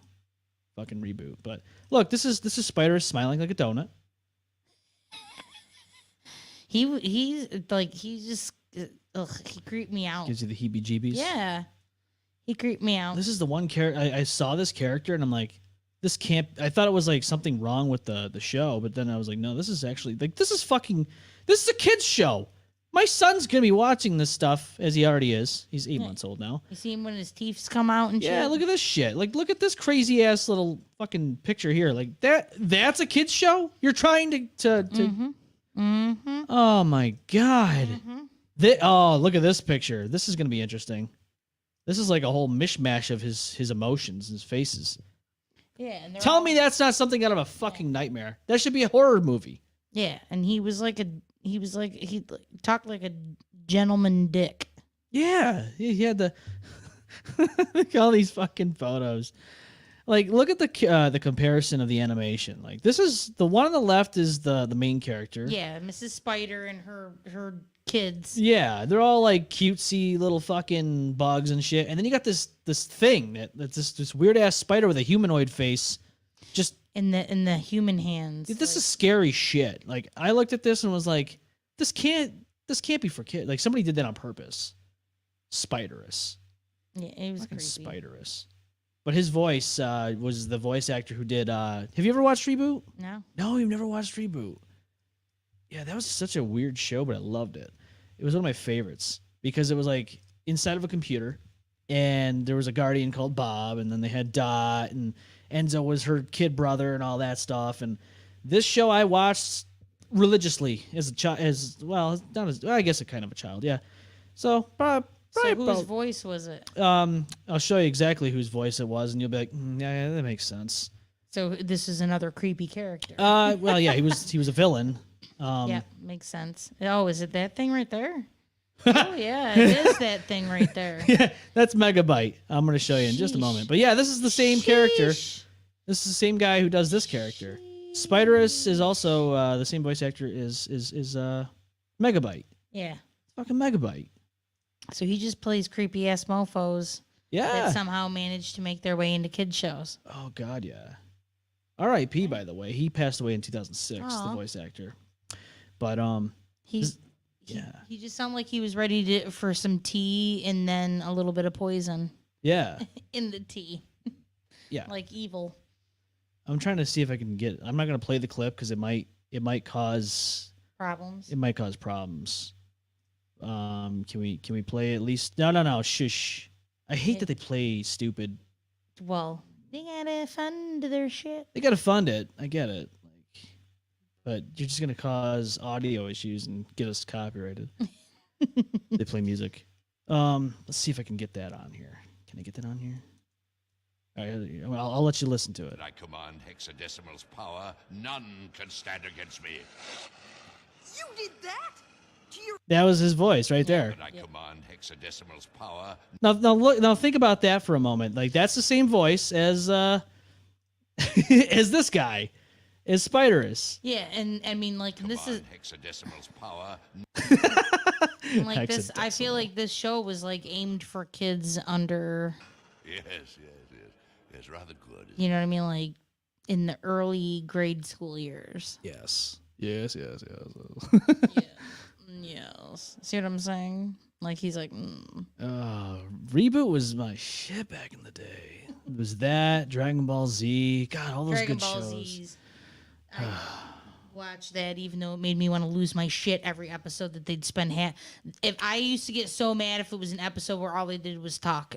Fucking Reboot. But look, this is Spider smiling like a donut. He creeped me out. Gives you the heebie-jeebies. Yeah, he creeped me out. This is the one character I saw this character and I'm like, this can't. I thought it was like something wrong with the show, but then I was like, no, this is actually like this is a kid's show. My son's gonna be watching this stuff as he already is. He's 8 months old now. You see him when his teeth come out and shit? Yeah, look at this shit. Like, look at this crazy ass little fucking picture here. Like that's a kid's show. You're trying to. Oh my god. Look at this picture. This is gonna be interesting. This is like a whole mishmash of his emotions, his faces. Yeah. And Tell me that's not something out of a fucking nightmare. That should be a horror movie. Yeah, and he talked like a gentleman dick. Yeah, he had the look at all these fucking photos. Like, look at the comparison of the animation. Like, this is the one on the left is the main character. Yeah, Mrs. Spider and her kids. Yeah, they're all like cutesy little fucking bugs and shit. And then you got this thing that's this weird ass spider with a humanoid face, just in the human hands. This is scary shit. Like, I looked at this and was like, this can't be for kids. Like, somebody did that on purpose. Spiderus. Yeah, it was fucking creepy. Spiderus. But his voice was the voice actor who did. Have you ever watched Reboot? No, you've never watched Reboot. Yeah, that was such a weird show, but I loved it. It was one of my favorites because it was like inside of a computer, and there was a guardian called Bob, and then they had Dot, and Enzo was her kid brother, and all that stuff. And this show I watched religiously as a child, I guess a kind of a child, yeah. So, whose voice was it? I'll show you exactly whose voice it was, and you'll be like, yeah, that makes sense. So this is another creepy character. Well, yeah, he was a villain. Yeah, makes sense. Oh, is it that thing right there? Oh yeah, it is that thing right there. Yeah, that's Megabyte. I'm going to show you in just a moment. But yeah, this is the same character. This is the same guy who does this character. Spiderus is also the same voice actor is Megabyte. Yeah, fucking Megabyte. So he just plays creepy ass mofos. Yeah, that somehow managed to make their way into kid shows. Oh God, yeah. R.I.P. By the way, he passed away in 2006. Aww. The voice actor. But he just sounded like he was ready for some tea and then a little bit of poison. Yeah. In the tea. Yeah. Like evil. I'm trying to see if I can get. I'm not gonna play the clip because it might cause problems. It might cause problems. Can we play at least? No. Shush. I hate that they play stupid. Well, they gotta fund their shit. They gotta fund it. I get it. But you're just gonna cause audio issues and get us copyrighted. They play music. Let's see if I can get that on here. Can I get that on here? All right, well, I'll let you listen to it. I command hexadecimal's power. None can stand against me. You did that? That was his voice right there. I command hexadecimal's power. Now think about that for a moment. Like, that's the same voice as as this guy. Is Spiderus. Yeah, and I mean, like, this is hexadecimal's power. Like this, I feel like this show was like aimed for kids under. Yes, rather good. You know what I mean? Like in the early grade school years. Yes. Yes. See what I'm saying? Like he's like. Reboot was my shit back in the day. It was that Dragon Ball Z. God, all those Dragon good Ball shows. Z's. I watched that even though it made me want to lose my shit every episode that they'd spend if I used to get so mad if it was an episode where all they did was talk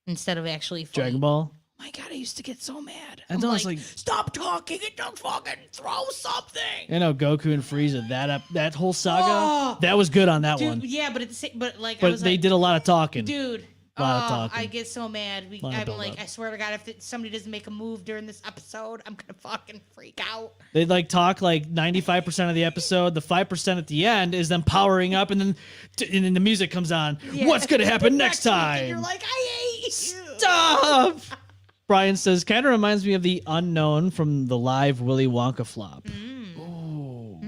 instead of actually fight. Dragon Ball. My God, I used to get so mad. And I'm like, stop talking and don't fucking throw something. I know Goku and Frieza. That whole saga that was good on that one. Yeah, but they did a lot of talking. Dude, A lot of Oh, talking. I get so mad. Lot of I'm build like, up. I swear to God, if somebody doesn't make a move during this episode, I'm gonna fucking freak out. They like talk like 95% of the episode. The 5% at the end is them powering up, and then the music comes on. Yeah. What's gonna happen next week, time? and you're like, I hate you. Stop. Brian says, kind of reminds me of the unknown from the live Willy Wonka flop. Oh.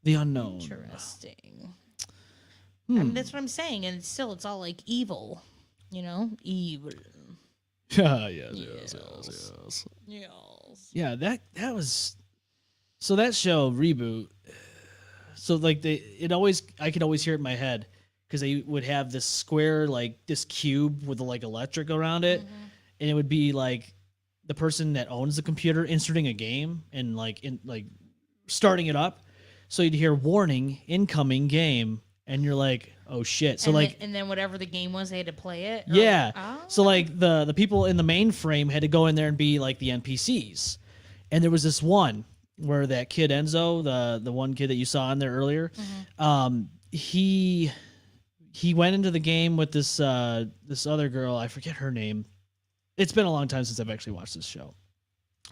The unknown. Interesting. I mean, that's what I'm saying, and still, it's all like evil. You know, evil. Yeah, yes. Yes. Yeah, that was. So that show reboot. So like I could always hear it in my head because they would have this square like this cube with like electric around it, and it would be like the person that owns the computer inserting a game and like starting it up. So you'd hear warning, incoming game, and you're like, oh shit. So and then whatever the game was, they had to play it. yeah. Oh. So like the people in the mainframe had to go in there and be like the NPCs. And there was this one where that kid Enzo, the one kid that you saw in there earlier, he went into the game with this this other girl, I forget her name. It's been a long time since I've actually watched this show.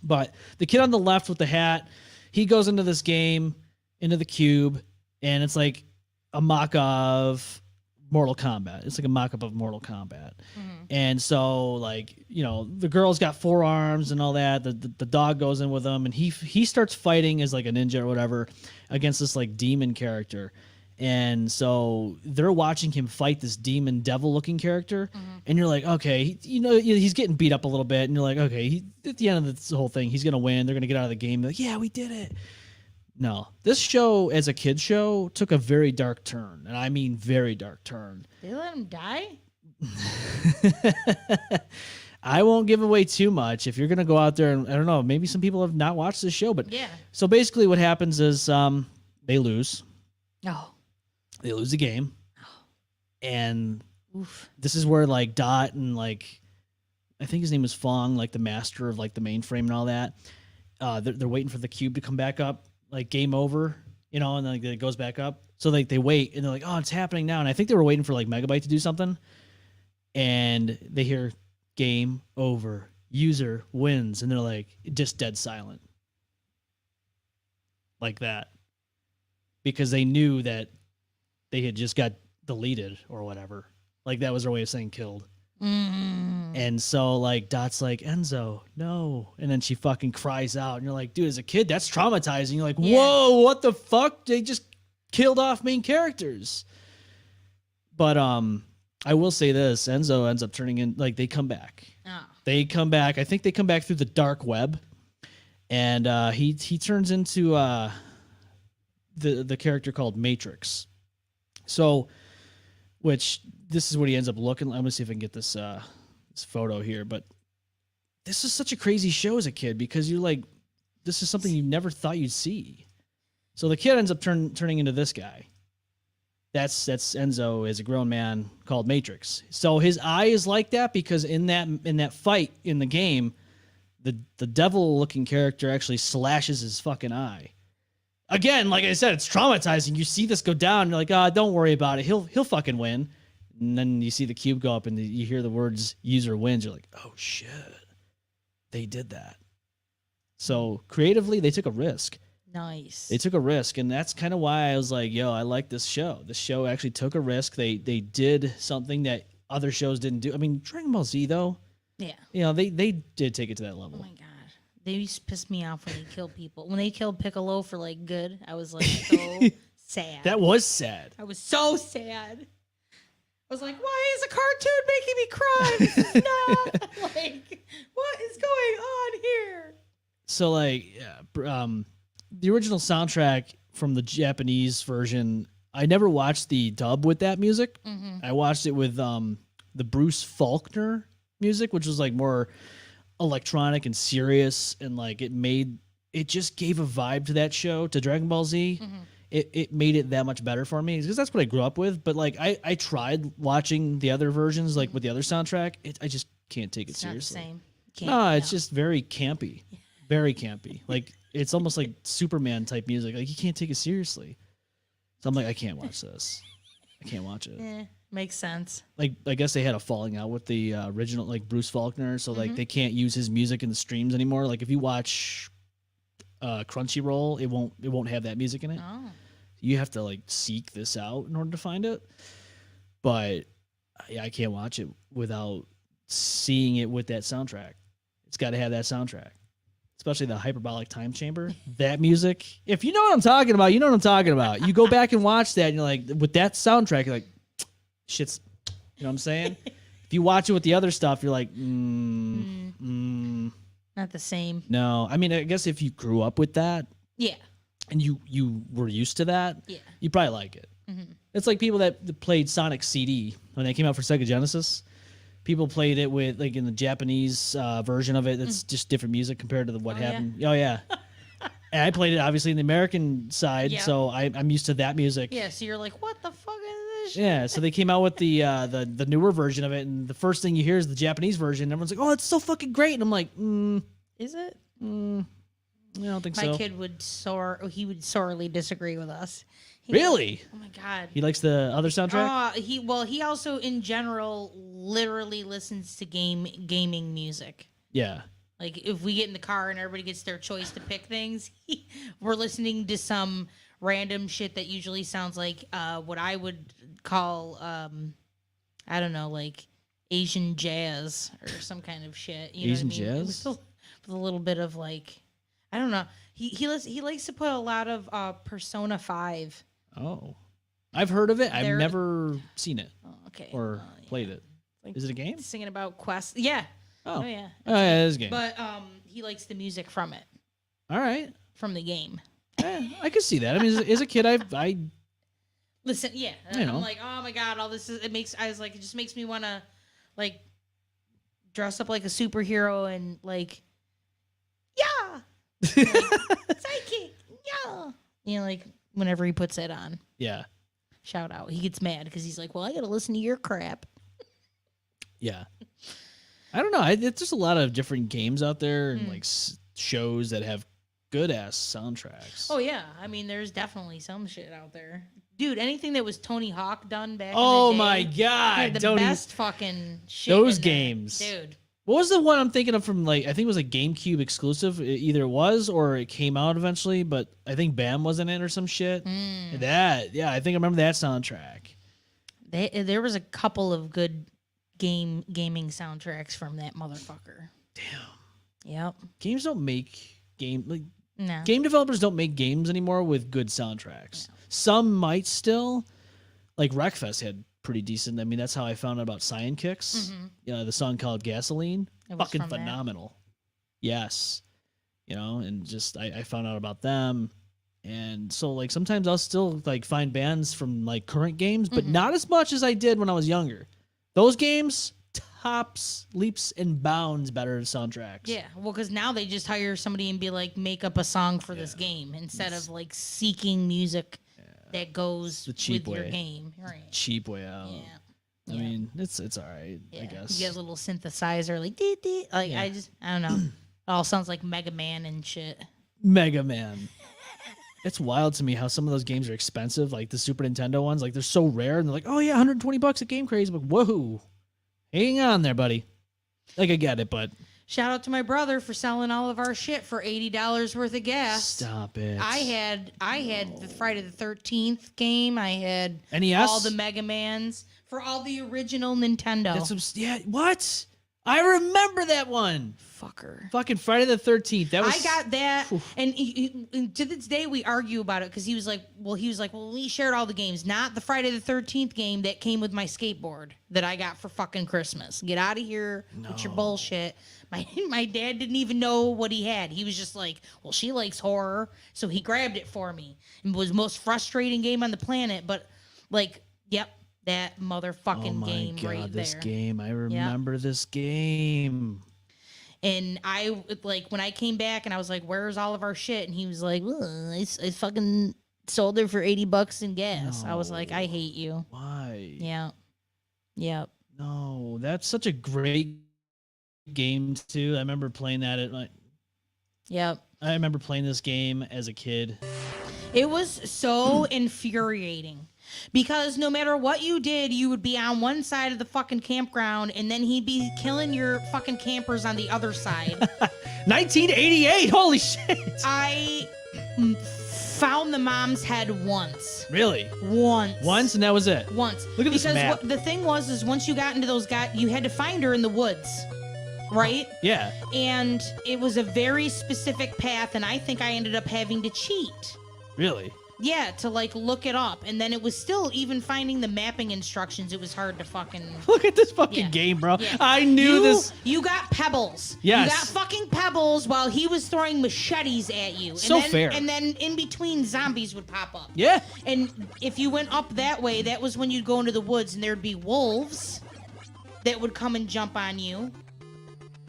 But the kid on the left with the hat, he goes into this game, into the cube, and it's like a mock of Mortal Kombat. It's like a mock-up of Mortal Kombat. And so like, you know, the girl's got 4 arms and all that. The dog goes in with him, and he starts fighting as like a ninja or whatever against this like demon character. And so they're watching him fight this demon devil-looking character, and you're like, okay, he's getting beat up a little bit, and you're like, okay, at the end of this whole thing, he's gonna win. They're gonna get out of the game. They're like, yeah, we did it. No, this show as a kid show took a very dark turn, and I mean very dark turn. They let him die? I won't give away too much. If you're gonna go out there, and I don't know, maybe some people have not watched this show, but Yeah. So basically, what happens is they lose. Oh. They lose the game, and this is where like Dot and like I think his name is Fong, like the master of like the mainframe and all that. They're waiting for the cube to come back up, like game over, and then like, it goes back up. So like they wait, and they're like, oh, it's happening now. And I think they were waiting for like Megabyte to do something, and they hear game over, user wins, and they're like just dead silent, like that, because they knew that they had just got deleted or whatever. Like that was their way of saying killed. And so like Dot's like, Enzo, no. And then she fucking cries out, and you're like, dude, as a kid, that's traumatizing. You're like, whoa, what the fuck? They just killed off main characters. But I will say this, Enzo ends up turning in, like, they come back. They come back. I think they come back through the dark web. And he turns into the character called Matrix. So, which this is what he ends up looking like. I'm gonna see if I can get this this photo here. But this is such a crazy show as a kid because you're like, this is something you never thought you'd see. So the kid ends up turning into this guy. That's Enzo as a grown man called Matrix. So his eye is like that because in that fight in the game, the devil looking character actually slashes his fucking eye. Again, like I said, it's traumatizing. You see this go down, and you're like, don't worry about it. He'll fucking win. And then you see the cube go up, and you hear the words "user wins." You're like, oh shit, they did that. So creatively, they took a risk. Nice. They took a risk, and that's kind of why I was like, yo, I like this show. This show actually took a risk. They did something that other shows didn't do. I mean, Dragon Ball Z though. Yeah. They did take it to that level. Oh my god. They used to piss me off when they killed people. When they killed Piccolo for like good, I was like so sad. That was sad. I was so sad. I was like, why is a cartoon making me cry? This is not like, what is going on here? So like, the original soundtrack from the Japanese version, I never watched the dub with that music. I watched it with the Bruce Faulkner music, which was like more electronic and serious, and like it just gave a vibe to that show, to Dragon Ball Z. It made it that much better for me because that's what I grew up with. But like I tried watching the other versions, like with the other soundtrack, I just can't take it seriously. Not the same. No, it's just very campy, very campy. Like it's almost like Superman type music. Like you can't take it seriously. So I'm like, I can't watch this. I can't watch it. Makes sense. Like, I guess they had a falling out with the original, like Bruce Faulkner, so like they can't use his music in the streams anymore. Like if you watch Crunchyroll, it won't have that music in it. Oh. You have to like seek this out in order to find it. But yeah, I can't watch it without seeing it with that soundtrack. It's got to have that soundtrack, especially the hyperbolic time chamber. That music, if you know what I'm talking about, you know what I'm talking about. You go back and watch that, and you're like, with that soundtrack, you're like, shit's, you know what I'm saying? If you watch it with the other stuff, you're like, Not the same. no. I mean, I guess if you grew up with that, Yeah. and you were used to that, Yeah. you probably like it. It's like people that played Sonic CD when they came out for Sega Genesis. People played it with, like, in the Japanese version of it. It's just different music compared to what happened. Yeah? Oh yeah. And I played it obviously in the American side, Yeah. so I'm used to that music. Yeah, so you're like, what the fuck is this shit? Yeah, so they came out with the newer version of it, and the first thing you hear is the Japanese version. And everyone's like, "Oh, it's so fucking great!" And I'm like, Is it? I don't think My so." kid would sorely disagree with us. Really? Oh my god. He likes the other soundtrack. He also in general literally listens to gaming music. Yeah. Like if we get in the car and everybody gets their choice to pick things, we're listening to some random shit that usually sounds like what I would call I don't know, like Asian jazz or some kind of shit. You Asian know what I mean? jazz? With a little bit of like, I don't know. He likes to put a lot of Persona 5. Oh, I've heard of it. I've They're- never seen it Okay. or played it. Like, Is it a game? Singing about quests. Yeah. Oh. Yeah. Oh, yeah, it is a game. But he likes the music from it, All right. from the game. I can see that. I mean, as a kid, I Listen, yeah. You know. I'm like, oh my god, all this is. It just makes me want to, like, dress up like a superhero and like, yeah, like, psychic, yeah. You know, like whenever he puts that on. yeah. Shout out. He gets mad because he's like, well, I gotta listen to your crap. Yeah. I don't know. It's just a lot of different games out there and like shows that have good ass soundtracks. Oh yeah, I mean, there's definitely some shit out there, dude. Anything that was Tony Hawk done back. Oh in the day, my God, had the Tony- best fucking shit. Those in there, games. dude. What was the one I'm thinking of from, like, I think it was a GameCube exclusive. Either it was or it came out eventually, but I think BAM was in it or some shit. That, yeah, I think I remember that soundtrack. There was a couple of good gaming soundtracks from that motherfucker. Damn. Yep. Games don't make game No. developers don't make games anymore with good soundtracks. Some might still, like Wreckfest had pretty decent. I mean, that's how I found out about Cyan Kicks. The song called Gasoline, It was fucking from that? phenomenal. Yes, and just I found out about them, and so like sometimes I'll still like find bands from like current games, but not as much as I did when I was younger. Those games, tops, leaps and bounds better soundtracks. Yeah, well, because now they just hire somebody and be like, make up a song for this game instead of like seeking music that goes the cheap with way. your game. Right. Cheap way out. Yeah. I mean, it's all right, I guess. You get a little synthesizer, like, dee, dee. Like, I don't know. It all sounds like Mega Man and shit. Mega Man. It's wild to me how some of those games are expensive, like the Super Nintendo ones. Like, they're so rare, and they're like, oh yeah, $120 at Game Craze. I'm like, whoa, hang on there, buddy. Like, I get it, but Shout out to my brother for selling all of our shit for $80 worth of gas. stop it. I had the Friday the 13th game. I had NES? all the Mega Mans for all the original Nintendo. What? I remember that one. Fucker. Fucking Friday the 13th. That was. I got that, and to this day we argue about it because he was like, well, we shared all the games, not the Friday the 13th game that came with my skateboard that I got for fucking Christmas. Get out of here with your bullshit. My dad didn't even know what he had. He was just like, well, she likes horror, so he grabbed it for me. It was the most frustrating game on the planet, but like, yep, that motherfucking game right this there. game. I remember this game. And I, like, when I came back and I was like, where's all of our shit? And he was like, well, I fucking sold it for $80 in gas. I was like, I hate you. Why? Yeah. Yep. No, that's such a great game too. I remember playing that at my. Yep. I remember playing this game as a kid. It was so infuriating because no matter what you did, you would be on one side of the fucking campground and then he'd be killing your fucking campers on the other side. 1988. Holy shit. I found the mom's head once. Really? Once, and that was it. Once. Look at this because map. the thing was, is once you got into those you had to find her in the woods, right? Yeah. And it was a very specific path, and I think I ended up having to cheat. Really? Yeah, to like look it up, and then it was still even finding the mapping instructions. It was hard to fucking look at this fucking game, bro. Yeah. I knew this. You got pebbles. Yes. You got fucking pebbles while he was throwing machetes at you. So fair. And then in between, zombies would pop up. Yeah. And if you went up that way, that was when you'd go into the woods, and there'd be wolves that would come and jump on you.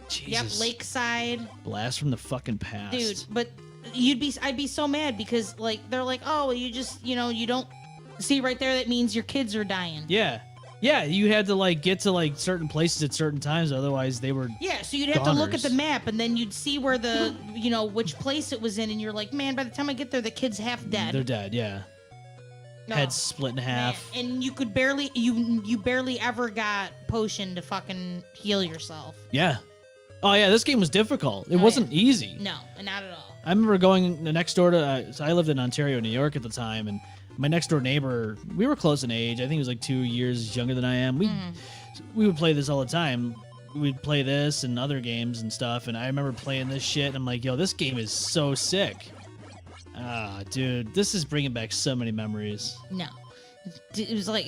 Jesus. Yep, lakeside. Blast from the fucking past. Dude, but I'd be so mad because like they're like, oh, you just, you don't see right there, that means your kids are dying. Yeah. Yeah, you had to like get to like certain places at certain times, otherwise they were Yeah, so you'd have to look at the map and then you'd see where the which place it was in, and you're like, man, by the time I get there the kid's half dead. They're dead, yeah. No. Head split in half. Man, and you could barely you barely ever got potion to fucking heal yourself. Yeah. Oh yeah, this game was difficult. It wasn't easy. No, not at all. I remember going next door to. So I lived in Ontario, New York at the time, and my next door neighbor. We were close in age. I think he was like 2 years younger than I am. We would play this all the time. We'd play this and other games and stuff. And I remember playing this shit. And I'm like, yo, this game is so sick. Ah, dude, this is bringing back so many memories. No, it was like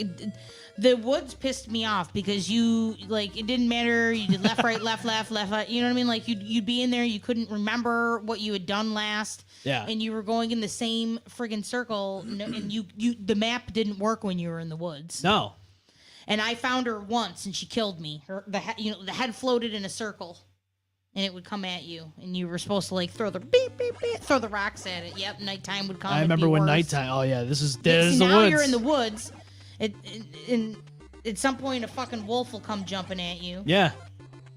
the woods pissed me off because it didn't matter. You did left, right, left, right. You know what I mean? Like you'd be in there, you couldn't remember what you had done last. Yeah. And you were going in the same friggin' circle, and the map didn't work when you were in the woods. No. And I found her once, and she killed me. The head floated in a circle, and it would come at you, and you were supposed to like throw the throw the rocks at it. Yep, nighttime would come. I remember when nighttime. Oh yeah, this is the now woods. You're in the woods. And at some point, a fucking wolf will come jumping at you. Yeah.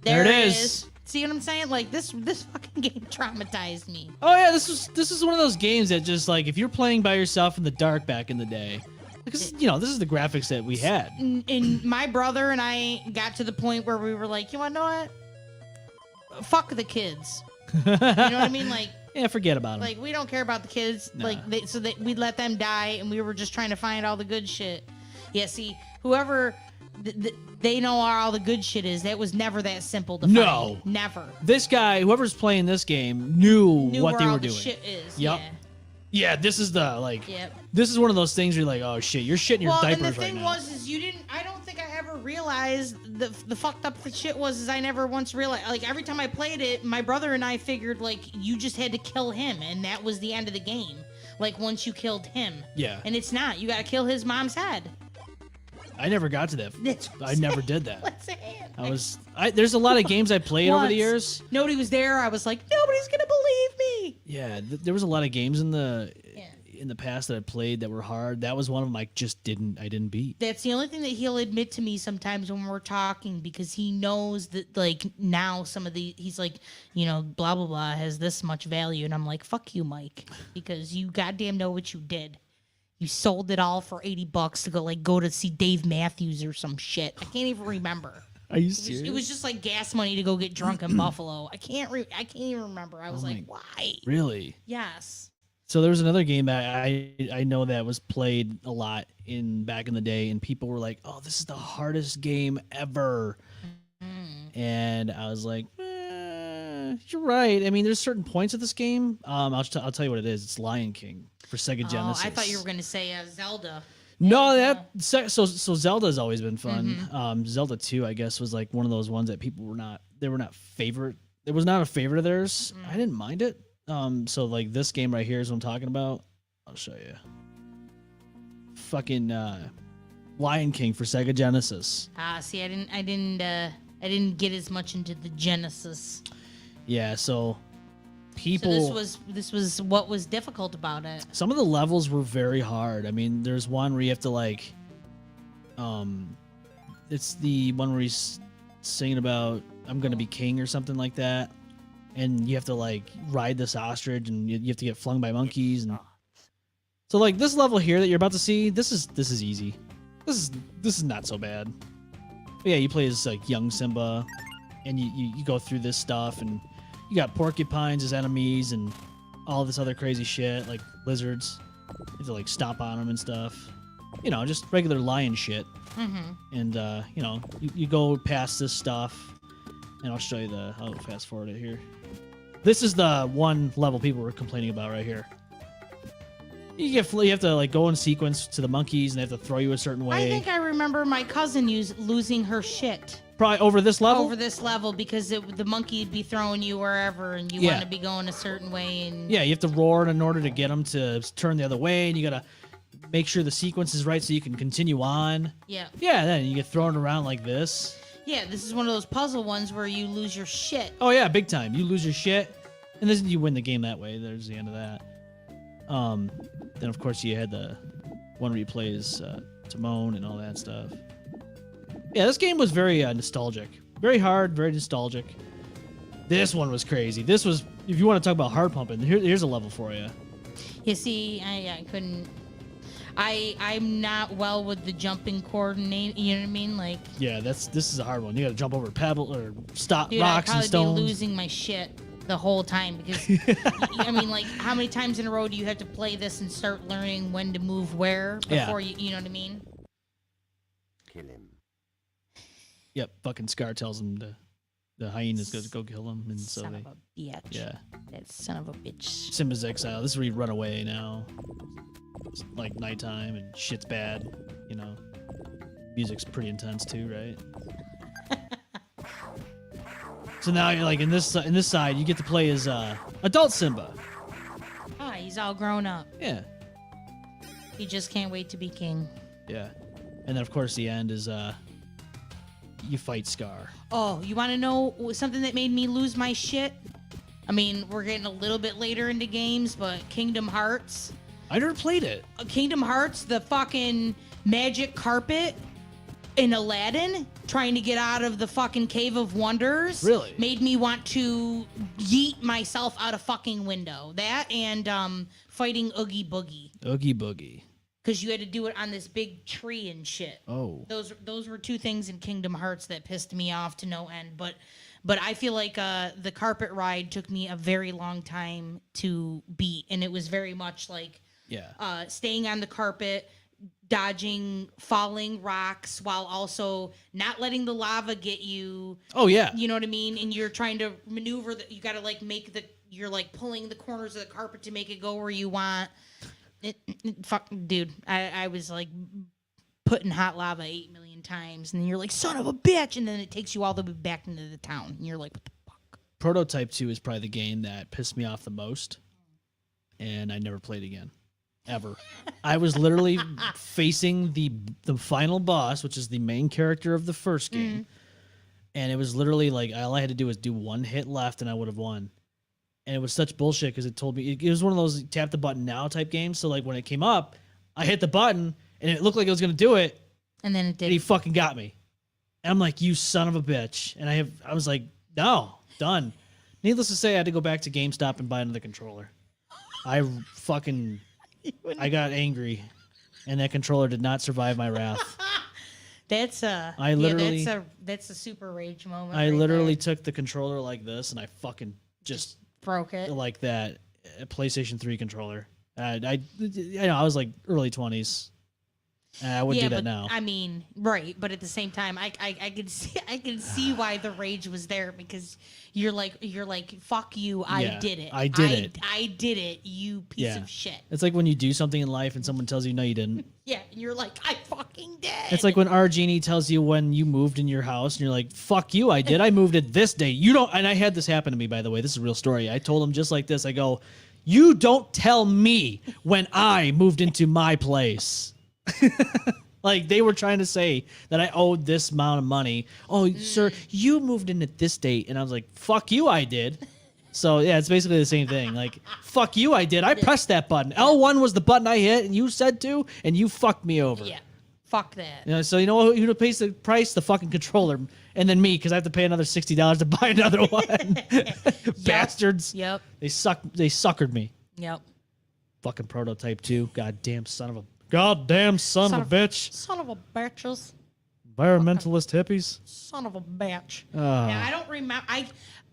There it is. See what I'm saying? Like this fucking game traumatized me. Oh yeah, this is one of those games that just like if you're playing by yourself in the dark back in the day, because this is the graphics that we had. And my brother and I got to the point where we were like, you want to know what? Fuck the kids. You know what I mean? Like. Yeah, forget about them. Like we don't care about the kids. Nah. So that we'd let them die, and we were just trying to find all the good shit. Yeah, see, whoever they know all the good shit is, that was never that simple to find. Never. This guy, whoever's playing this game, knew what they were doing. Shit is. Yep. Yeah. Yeah, this is the Yep. This is one of those things where you're like, oh shit, you're shitting your diapers right now. And the thing was, I don't think I ever realized the fucked up shit was I never once realized. Like every time I played it, my brother and I figured like you just had to kill him, and that was the end of the game. Like once you killed him. Yeah. And it's not. You got to kill his mom's head. I never got to that. I never did that. What's that? There's a lot of games I played over the years. Nobody was there. I was like, nobody's gonna believe me. Yeah, there was a lot of games in the past that I played that were hard. That was one of them I didn't beat. That's the only thing that he'll admit to me sometimes when we're talking, because he knows that like now he's like, blah blah blah has this much value, and I'm like, fuck you, Mike, because you goddamn know what you did. You sold it all for $80 to go to see Dave Matthews or some shit. I can't even remember. Are you serious? It was just like gas money to go get drunk in Buffalo. I can't even remember. I was like, why? Really? Yes. So there was another game that I know that was played a lot back in the day, and people were like, "Oh, this is the hardest game ever," and I was like, "You're right." I mean, there's certain points of this game. I'll tell you what it is. It's Lion King for Sega Genesis. I thought you were going to say Zelda. No, so Zelda's always been fun. Zelda 2, I guess, was like one of those ones that people were not favorite. It was not a favorite of theirs. I didn't mind it. So like this game right here is what I'm talking about. I'll show you. Fucking Lion King for Sega Genesis. See, I didn't get as much into the Genesis. Yeah, so people. So this was what was difficult about it. Some of the levels were very hard. I mean, there's one where you have to like, it's the one where he's singing about "I'm gonna be king" or something like that, and you have to like ride this ostrich, and you have to get flung by monkeys, and So like this level here that you're about to see, this is easy. This is not so bad. But yeah, you play as like young Simba, and you go through this stuff, and you got porcupines as enemies, and all this other crazy shit like lizards. You have to like stomp on them and stuff. You know, just regular lion shit. And you know, you go past this stuff, and I'll show you I'll fast forward it here. This is the one level people were complaining about right here. You have to like go in sequence to the monkeys, and they have to throw you a certain way. I think I remember my cousin losing her shit. Probably over this level? Over this level, because the monkey would be throwing you wherever, and you want to be going a certain way. And yeah, you have to roar in order to get them to turn the other way, and you gotta make sure the sequence is right so you can continue on. Yeah. Yeah, then you get thrown around like this. Yeah, this is one of those puzzle ones where you lose your shit. Oh yeah, big time. You lose your shit, and then you win the game that way. There's the end of that. Then of course you had the one where you play as Timon and all that stuff. Yeah, this game was very nostalgic. Very hard, very nostalgic. This one was crazy. This was, if you want to talk about heart pumping, here's a level for you. You see, I couldn't. I'm not well with the jumping coordinate. You know what I mean? Like. Yeah, this is a hard one. You got to jump over pebble or stop dude, rocks and stones. I'd probably be losing my shit the whole time because I mean, like, how many times in a row do you have to play this and start learning when to move where before you know what I mean? Kill him. Yep, fucking Scar tells him the hyenas go kill him, and so son they. Of a bitch. Yeah. That son of a bitch. Simba's exile. This is where you run away now. It's like nighttime and shit's bad. You know, music's pretty intense too, right? So now you're like in this side, you get to play as adult Simba. Ah, he's all grown up. Yeah. He just can't wait to be king. Yeah, and then of course the end is you fight Scar. Oh, you want to know something that made me lose my shit? I mean, we're getting a little bit later into games, but Kingdom Hearts. I never played it. Kingdom Hearts, the fucking magic carpet in Aladdin, trying to get out of the fucking Cave of Wonders. Really? Made me want to yeet myself out a fucking window. That and fighting Oogie Boogie. Oogie Boogie. Because you had to do it on this big tree and shit. Oh. Those were two things in Kingdom Hearts that pissed me off to no end. But I feel like the carpet ride took me a very long time to beat, and it was very much like staying on the carpet, dodging falling rocks while also not letting the lava get you. Oh yeah. You know what I mean? And you're trying to maneuver you got to like you're like pulling the corners of the carpet to make it go where you want. Fuck, dude, I was like putting hot lava 8 million times, and then you're like, son of a bitch, and then it takes you all the way back into the town, and you're like, what the fuck? Prototype 2 is probably the game that pissed me off the most, and I never played again. Ever. I was literally facing the final boss, which is the main character of the first game, and it was literally like all I had to do was do one hit left, and I would have won. And it was such bullshit because it told me it was one of those tap the button now type games. So like when it came up, I hit the button and it looked like it was gonna do it, and then it did. And he fucking got me. And I'm like, you son of a bitch. And I was like, no, done. Needless to say, I had to go back to GameStop and buy another controller. I got angry, and that controller did not survive my wrath. That's a super rage moment. I literally took the controller like this, and I fucking just broke it like that. A PlayStation 3 controller. I was like early 20s. I wouldn't do that now. I mean, right, but at the same time, I could see why the rage was there, because you're like fuck you, I did it. I did it, you piece of shit. It's like when you do something in life and someone tells you no you didn't. Yeah, and you're like, I fucking did. It's like when our genie tells you when you moved in your house and you're like, fuck you, I did. I moved it this day. You don't. And I had this happen to me, by the way. This is a real story. I told him just like this. I go, you don't tell me when I moved into my place. Like they were trying to say that I owed this amount of money. Oh, sir, you moved in at this date. And I was like, fuck you, I did. So yeah, it's basically the same thing. Like, fuck you, I did. I pressed that button. L1 was the button I hit, and you said to, and you fucked me over. Yeah, fuck that. You know, so you know who pays the price? The fucking controller, and then me, because I have to pay another $60 to buy another one. Bastards. Yep. They suckered me. Yep. fucking prototype too. Goddamn son of a bitch. Son of a bitches. Environmentalist hippies. Son of a bitch. Now, I don't remember.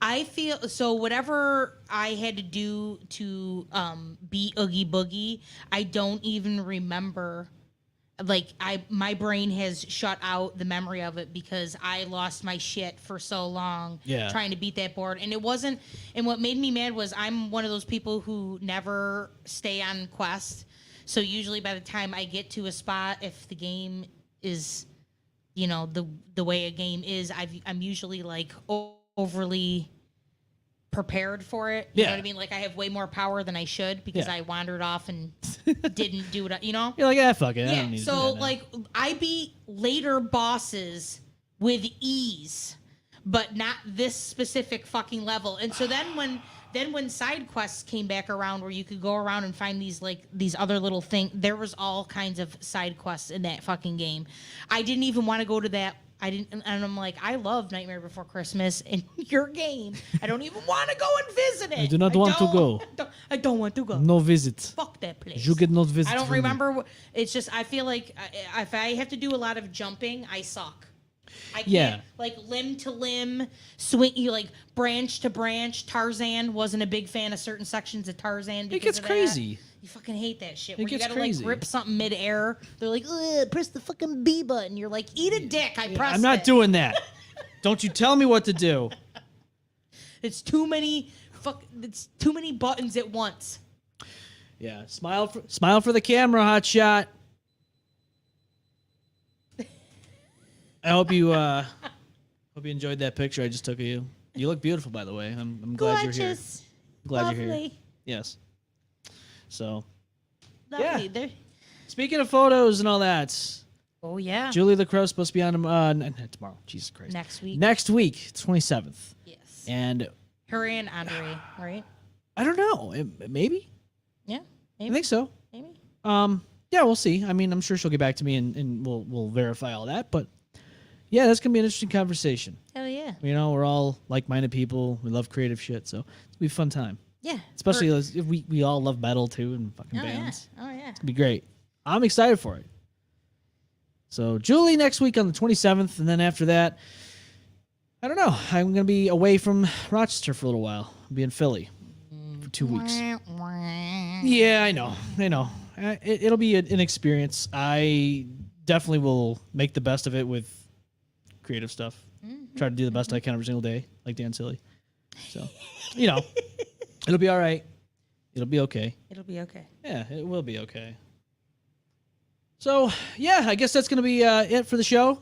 I feel so. Whatever I had to do to beat Oogie Boogie, I don't even remember. Like my brain has shut out the memory of it because I lost my shit for so long trying to beat that board. And it wasn't. And what made me mad was I'm one of those people who never stay on quest. So usually by the time I get to a spot, if the game is, the way a game is, I'm usually like overly prepared for it. You know what I mean? Like I have way more power than I should because I wandered off and didn't do it. You're like, fuck it. I don't need So to do that like I beat later bosses with ease, but not this specific fucking level. And so then when side quests came back around where you could go around and find these other little things, there was all kinds of side quests in that fucking game. I didn't even want to go to that. And I'm like, I love Nightmare Before Christmas in your game. I don't even want to go and visit it. I do not want to go. I don't want to go. No visit. Fuck that place. You get no visit. I don't remember. It's just, I feel like if I have to do a lot of jumping, I suck. I can't, like, limb to limb, swing, branch to branch. Tarzan wasn't a big fan of certain sections of Tarzan because it gets crazy. You fucking hate that shit. It Where you gets gotta, crazy. grip something midair. They're like, press the fucking B button. You're like, eat a dick. I pressed it. I'm not doing that. Don't you tell me what to do. It's too many buttons at once. Yeah, smile for the camera, hot shot. I hope you enjoyed that picture I just took of you. You look beautiful, by the way. I'm glad you're here. Glad you're here. Yes. So, Lovely. yeah. Speaking of photos and all that. Oh yeah. Julie LaCroix supposed to be on tomorrow. Jesus Christ. Next week. Next week, 27th. Yes. And her and Andrea, right? I don't know. Maybe. Yeah. Maybe. I think so. Maybe. Yeah, we'll see. I mean, I'm sure she'll get back to me and we'll verify all that. But yeah, that's gonna be an interesting conversation. Hell yeah. We're all like-minded people. We love creative shit, so it's gonna be a fun time. Yeah. Especially if we all love metal too and fucking bands. Yeah. Oh yeah. It's gonna be great. I'm excited for it. So Julie next week on the 27th, and then after that, I don't know. I'm gonna be away from Rochester for a little while. I'll be in Philly for 2 weeks. Yeah, I know. It'll be an experience. I definitely will make the best of it with creative stuff. Try to do the best I can every single day, like Dan Silly. So, it'll be all right. It'll be okay. It'll be okay. Yeah, it will be okay. So, yeah, I guess that's going to be it for the show.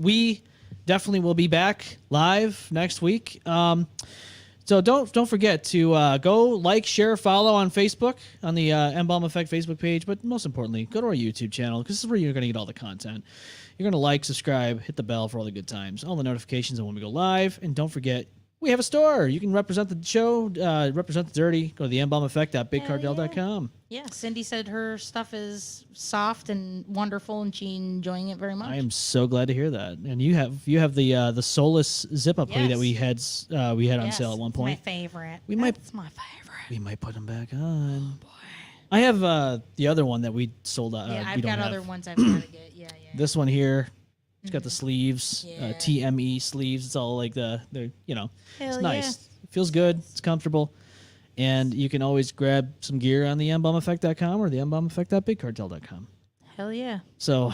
We definitely will be back live next week. So don't forget to go like, share, follow on Facebook, on the M-Balm Effect Facebook page. But most importantly, go to our YouTube channel because this is where you're going to get all the content. You're going to like, subscribe, hit the bell for all the good times, all the notifications on when we go live. And don't forget, we have a store. You can represent the show, represent the dirty. Go to the M-Balm-Effect.BigCardell.com. Yeah, Cindy said her stuff is soft and wonderful, and she's enjoying it very much. I am so glad to hear that. And you have the Soulless zip-up hoodie that we had on sale at one point. My favorite. That's my favorite. We might put them back on. Oh boy. I have the other one that we sold. Yeah, I've got other ones I've got to get. Yeah. This one here. It's got the sleeves, TME sleeves. It's all like it's nice. Yeah. It feels good. It's comfortable. And you can always grab some gear on the M-Balm-Effect.com or the M-Balm-Effect.BigCardell.com. Hell yeah. So,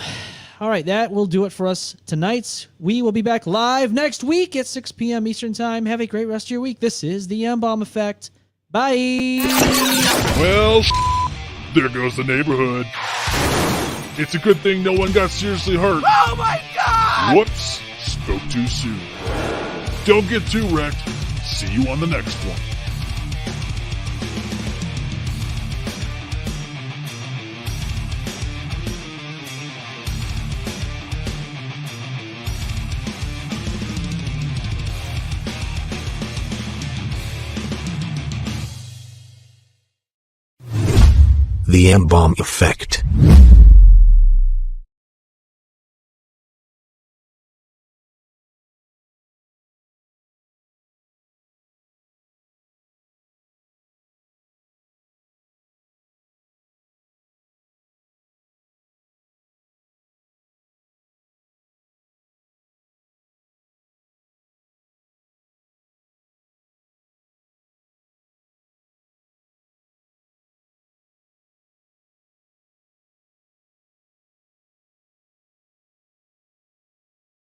all right, that will do it for us tonight. We will be back live next week at 6 p.m. Eastern Time. Have a great rest of your week. This is the M-Balm Effect. Bye. Well, there goes the neighborhood. It's a good thing no one got seriously hurt. Oh my god! Whoops, spoke too soon. Don't get too wrecked. See you on the next one. The M-Balm Effect.